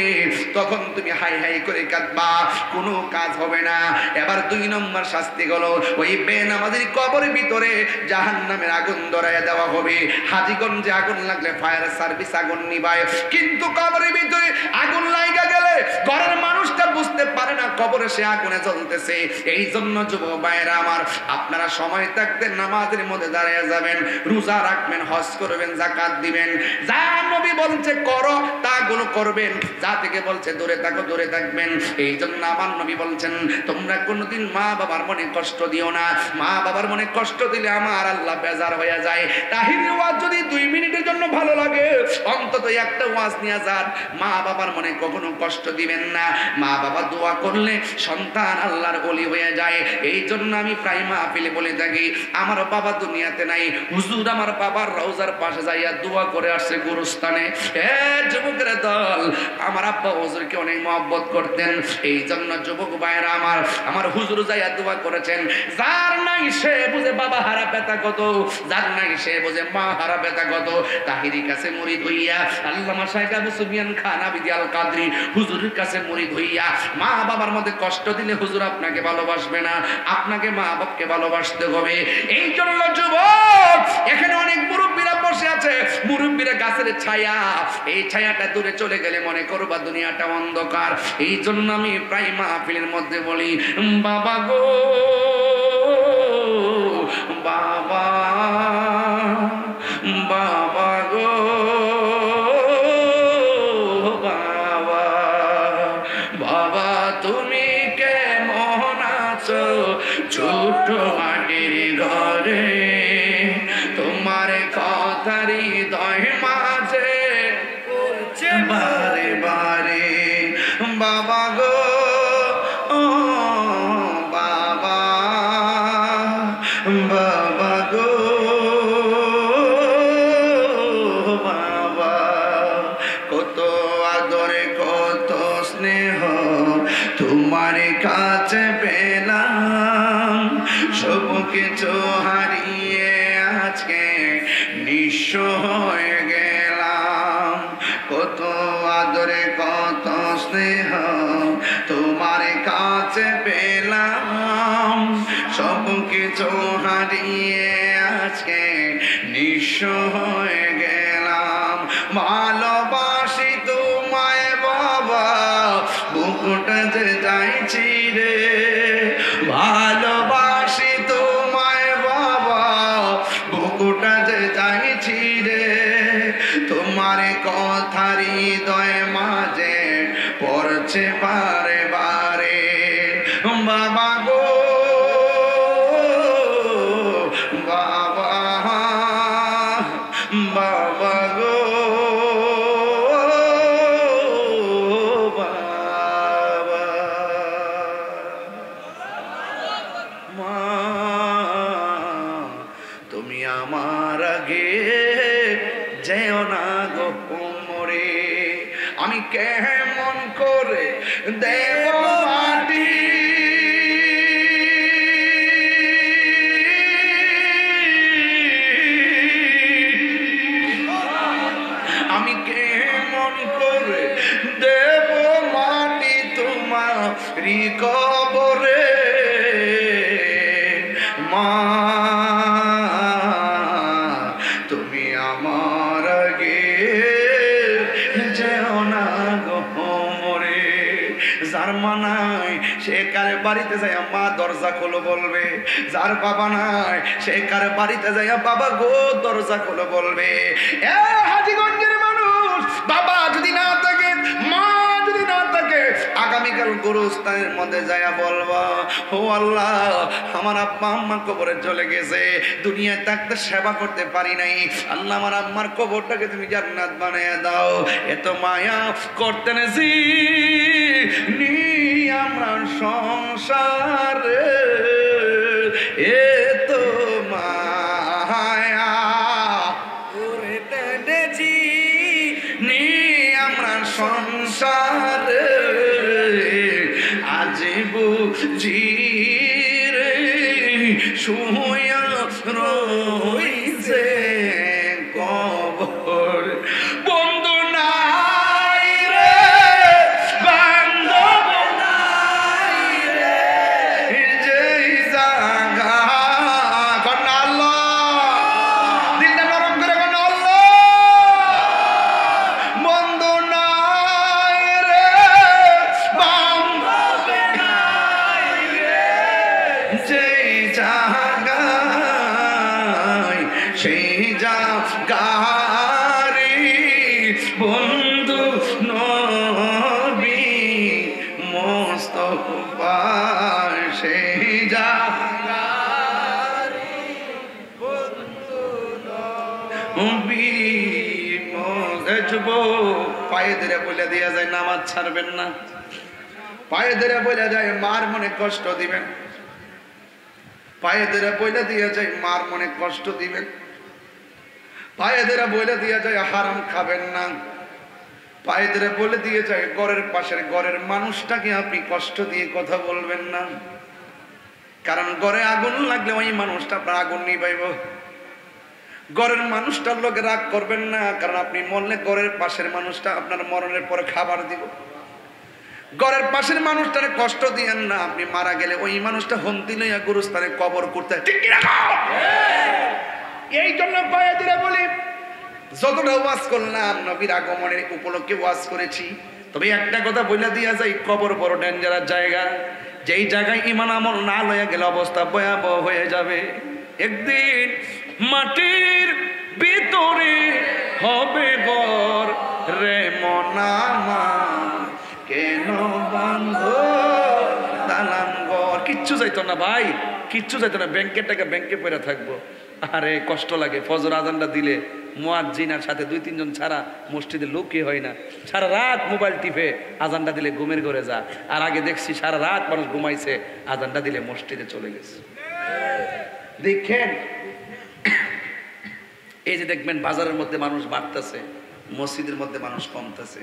তখন তুমি হাই হাই করে কাঁদবা, কোনো কাজ হবে না। এবার 2 নম্বর শাস্তি হলো ওই বেনামাজির কবরের ভিতরে জাহান্নামের আগুন ধরায় দেওয়া হবে। হাজীগঞ্জে আগুন লাগলে ফায়ার সার্ভিস আগুন নিভায়, কিন্তু কবরের ভিতরে আগুন লাগা গেলে ঘরের মানুষটা বুঝতে পারে না কবরে সে আগুনে জ্বলতেছে। এই জন্য যুবক ভাইরা আমার, আপনারা সময় থাকতে নামাজের মধ্যে দাঁড়িয়ে যাবেন, রোজা রাখবেন, হজ করবেন, যাকাত দিবেন। যা নবী বলছে করো তাগুলো করবেন, যা থেকে বলছে দূরে থাকো দূরে থাকবেন। এই জন্য আমার নবী বলছেন তোমরা কোনোদিন মা বাবার মনে কষ্ট দিও না। মা বাবার মনে কষ্ট দিলে আমার আল্লাহ বেজার হয়ে যায়। তাহিরি ওয়াজ যদি 2 মিনিটের জন্য ভালো লাগে, অন্তত একটা ওয়াজ নিয়ে যান। মা বাবার মনে কখনো কষ্ট দিবেন না। মা বাবা দোয়া করলে সন্তান আল্লাহর ওলি হয়ে যায়। এই জন্য আমি প্রায় মাহফিলে বলে থাকি, আমার বাবা দুনিয়াতে নাই, হুজুর আমার বাবার রওজার পাশে যাইয়া দোয়া করে আসছে গুরুস্থানে। যুবকের দল, আমার আব্বা হুজুরকে অনেক মহব্বত করতেন। এই জন্য যুবক ভাইরা আমার হুজুর যাইয়া দোয়া করেছেন। যার নাই সে বুঝে বাবা হারা ব্যথা কত, যার নাই সে বুঝে মা হারা ব্যথা কত। তাহিরি কাছে মুরিদ হইয়া আল্লামা শাইখ আবু সুফিয়ান খান আবিদি আল কাদরি হুজুরের কাছে মুরিদ হইয়া মা বাবার মধ্যে কষ্ট দিলে হুজুর আপনাকে ভালোবাসবে না, আপনাকে মা বাপকে ভালোবাসতে হবে। এই জন্য যুবক, এখানে অনেক মুরব্বীরা বসে আছে, মুরব্বীরা গাছের ছায়া, এই ছায়াটা দূরে চলে গেলে মনে করবা দুনিয়াটা অন্ধকার। এই জন্য আমি প্রায় মাহফিলের মধ্যে বলি, বাবা গো বাবা, বাবা গো বাবা, বাবা তুমি কেমন আছো ছোট মাটির ঘরে, তোমার কথারই হৃদয় মাঝে পড়ছে বারে বারে। বাবা গো ও বাবা, বাবা গো বাবা, কত আদরে কত স্নেহ তোমার কাছে পেলাম, সব কিছু হারিয়ে আজকে নিঃস্ব হয়ে গেলাম। কত আদরে কত স্নেহ তোমার কাছে পেলাম, সব কিছু হারিয়ে আজকে নিঃস্ব হয়ে গেলাম। ভালোবাসি তোমায় বাবা, বুকটা যে চাইছি রে, ভালোবাসি তোমায় বাবা, বুকটা যে চাইছি রে, তোমার কথার হৃদয় মাঝে পড়ছে বারে বারে। বাবা গো বাবা, বাবা গো বাবা, মা তুমি আমার আগে যেও না গো মরে, আমি কেমন করে দেব মাটি, আমি কেমন করে দেব মাটি তোমারি কবরে। মা তুমি আমার আগে যেও না গো মরে। যার মা নাই সে কার বাড়িতে যায় মা দরজা খোলো বলবে, যার বাবা নাই সে কার বাড়িতে যায় বাবা গো দরজা খোলো বলবে। হাজীগঞ্জের মানুষ, বাবা যদি না থাকে, মা যদি না থাকে, আগামীকাল গুরুস্থানের মধ্যে যায়া বলবা, ও আল্লাহ আমার আব্বা আম্মা কবরে চলে গেছে, দুনিয়ায় থাকতে সেবা করতে পারি নাই, আল্লাহ আমার আম্মার কবরটাকে তুমি জান্নাত বানিয়ে দাও। এত মায়া করতে নেছি আমরা সংসারে এ তো মায়া ওরে টেনেছি নি আমরা সংসারে আজ বুঝি রে শুয়া রইছে কবর বন্ধু নাই রে বান্ধব নাই রে যেই জায়গা কন্যা আল্লাহ দিলটা নরম করে কন্যা আল্লাহ বন্ধু নাই রে বান্ধব নাই রে যেই জায়গা সেই জাগারি বন্ধু নবী মুস্তাফা সেই জাগারি বন্ধু নবী মুস্তাফা পায়ে ধরে বলে দেয়া যায় নামাজ ছাড়বেন না পায়ে ধরে বলে যায় মার মনে কষ্ট দিবেন পায়ে ধরে বলে দিয়ে যায় মার মনে কষ্ট দিবেন পায়ে ধরে বলে দিয়ে যায় হারাম খাবেন না পায়ে ধরে বলে দিয়ে যায় ঘরের পাশের ঘরের মানুষটাকে আপনি কষ্ট দিয়ে কথা বলবেন না কারণ ঘরে আগুন লাগলে ওই মানুষটা আপনার আগুন নিভাইব ঘরের মানুষটার লোকে রাগ করবেন না কারণ আপনি মরলে ঘরের পাশের মানুষটা আপনার মরণের পরে খাবার দিব ঘরের পাশের মানুষটারে কষ্ট দিয়েন না আপনি মারা গেলে ওই মানুষটা হন্তি লইয়া গুরুস্থানে কবর করতে ঠিক কি না এই জন্য পায়ে ধরে বলি যতটা ওয়াজ করলাম নবীর আগমনের উপলক্ষে ওয়াজ করেছি তবে একটা কথা বইলা দিয়া যায় কবর বড় ডেঞ্জারাস জায়গা যেই জায়গায় ঈমান আমল না লইয়া গেলে অবস্থা ভয়াবহ হয়ে যাবে একদিন মাটির ভিতরে হবে ঘর রে মনামা কেন বান্ধ দালান ঘর কিচ্ছু যাইতো না ভাই কিচ্ছু যাইতো না ব্যাংকের টাকা ব্যাংকে পড়ে থাকবো আরে কষ্ট লাগে ফজর আজানটা দিলে মুয়াজ্জিনের সাথে 2-3 জন ছাড়া মসজিদে লোকই হয় না সারা রাত মোবাইল টিপে আজানটা দিলে ঘুমের ঘরে যা আর আগে দেখছি সারা রাত মানুষ ঘুমাইছে আজানটা দিলে মসজিদে চলে গেছে দেখেন এই যে দেখবেন বাজারের মধ্যে মানুষ বাড়তেছে মসজিদের মধ্যে মানুষ কমতেছে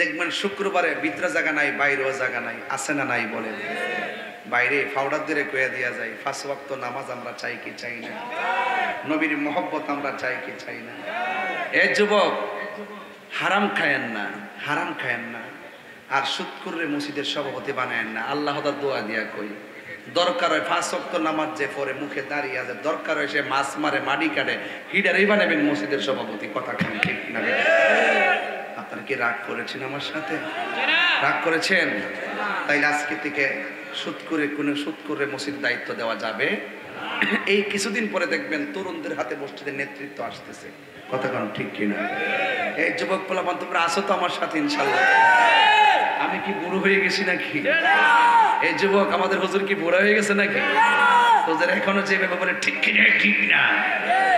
দেখবেন শুক্রবারে ভিতরে জায়গা নাই বাইরেও জায়গা নাই আছে না নাই বলেন বাইরে ফাউডার দিয়ে কয়ে দিয়া যায় 5 ওয়াক্ত নামাজ আমরা চাই কি চাই না নবীর মহব্বত আমরা চাই কি চাই না এ যুবক হারাম খায়েন না আর সুদখোররে মসজিদের সভাপতি বানায়েন না আল্লাহ তাআলা দোয়া দিয়া কই দরকার হয় 5 ওয়াক্ত নামাজ যে পড়ে মুখে দাঁড়িয়ে আছে দরকার হয় সে মাছ মারে মাটি কাটে হিডারেই বানাবেন মসজিদের সভাপতি কথা খান ঠিক না আপনারা কি রাগ করেছেন আমার সাথে রাগ করেছেন তাইলে আজকে থেকে সুদ করে মসজিদ দায়িত্ব দেওয়া যাবে এই কিছুদিন পরে দেখবেন তরুণদের হাতে মসজিদের নেতৃত্ব আসতেছে কথা কোন ঠিক কিনা এই যুবক পোলাপান তোমরা আসো তো আমার সাথে ইনশাআল্লাহ আমি কি বুড়ো হয়ে গেছি নাকি এই যুবক আমাদের হুজুর কি বুড়া হয়ে গেছে নাকি হুজুর এখনো যে ব্যাপারে বলে ঠিক কিনা ঠিক না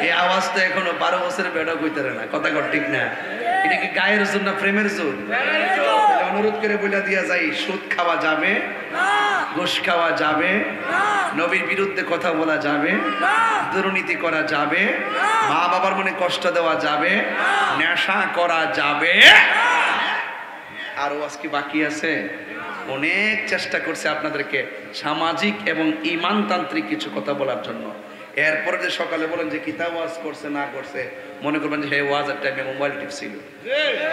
এই আওয়াজটা এখনো 12 বছরের বেড়া কইতারে না কথা কোন ঠিক না এটা কি গায়ের জোর না প্রেমের জোর অনুরোধ করে বলে দিয়া যাই সুদ খাওয়া যাবে না ঘুষ খাওয়া যাবে না নবীর বিরুদ্ধে কথা বলা যাবে না দুর্নীতি করা যাবে না মা বাবার মনে কষ্ট দেওয়া যাবে না নেশা করা যাবে না আর ওয়াজ কি বাকি আছে অনেক চেষ্টা করছে আপনাদেরকে সামাজিক এবং ঈমানতান্ত্রিক কিছু কথা বলার জন্য এরপরে যে সকালে বলেন যে কিতাব ওয়াজ করছে না করছে মনে করবেন যে হে ওয়াজের টাইমে মোবাইল টিপছিল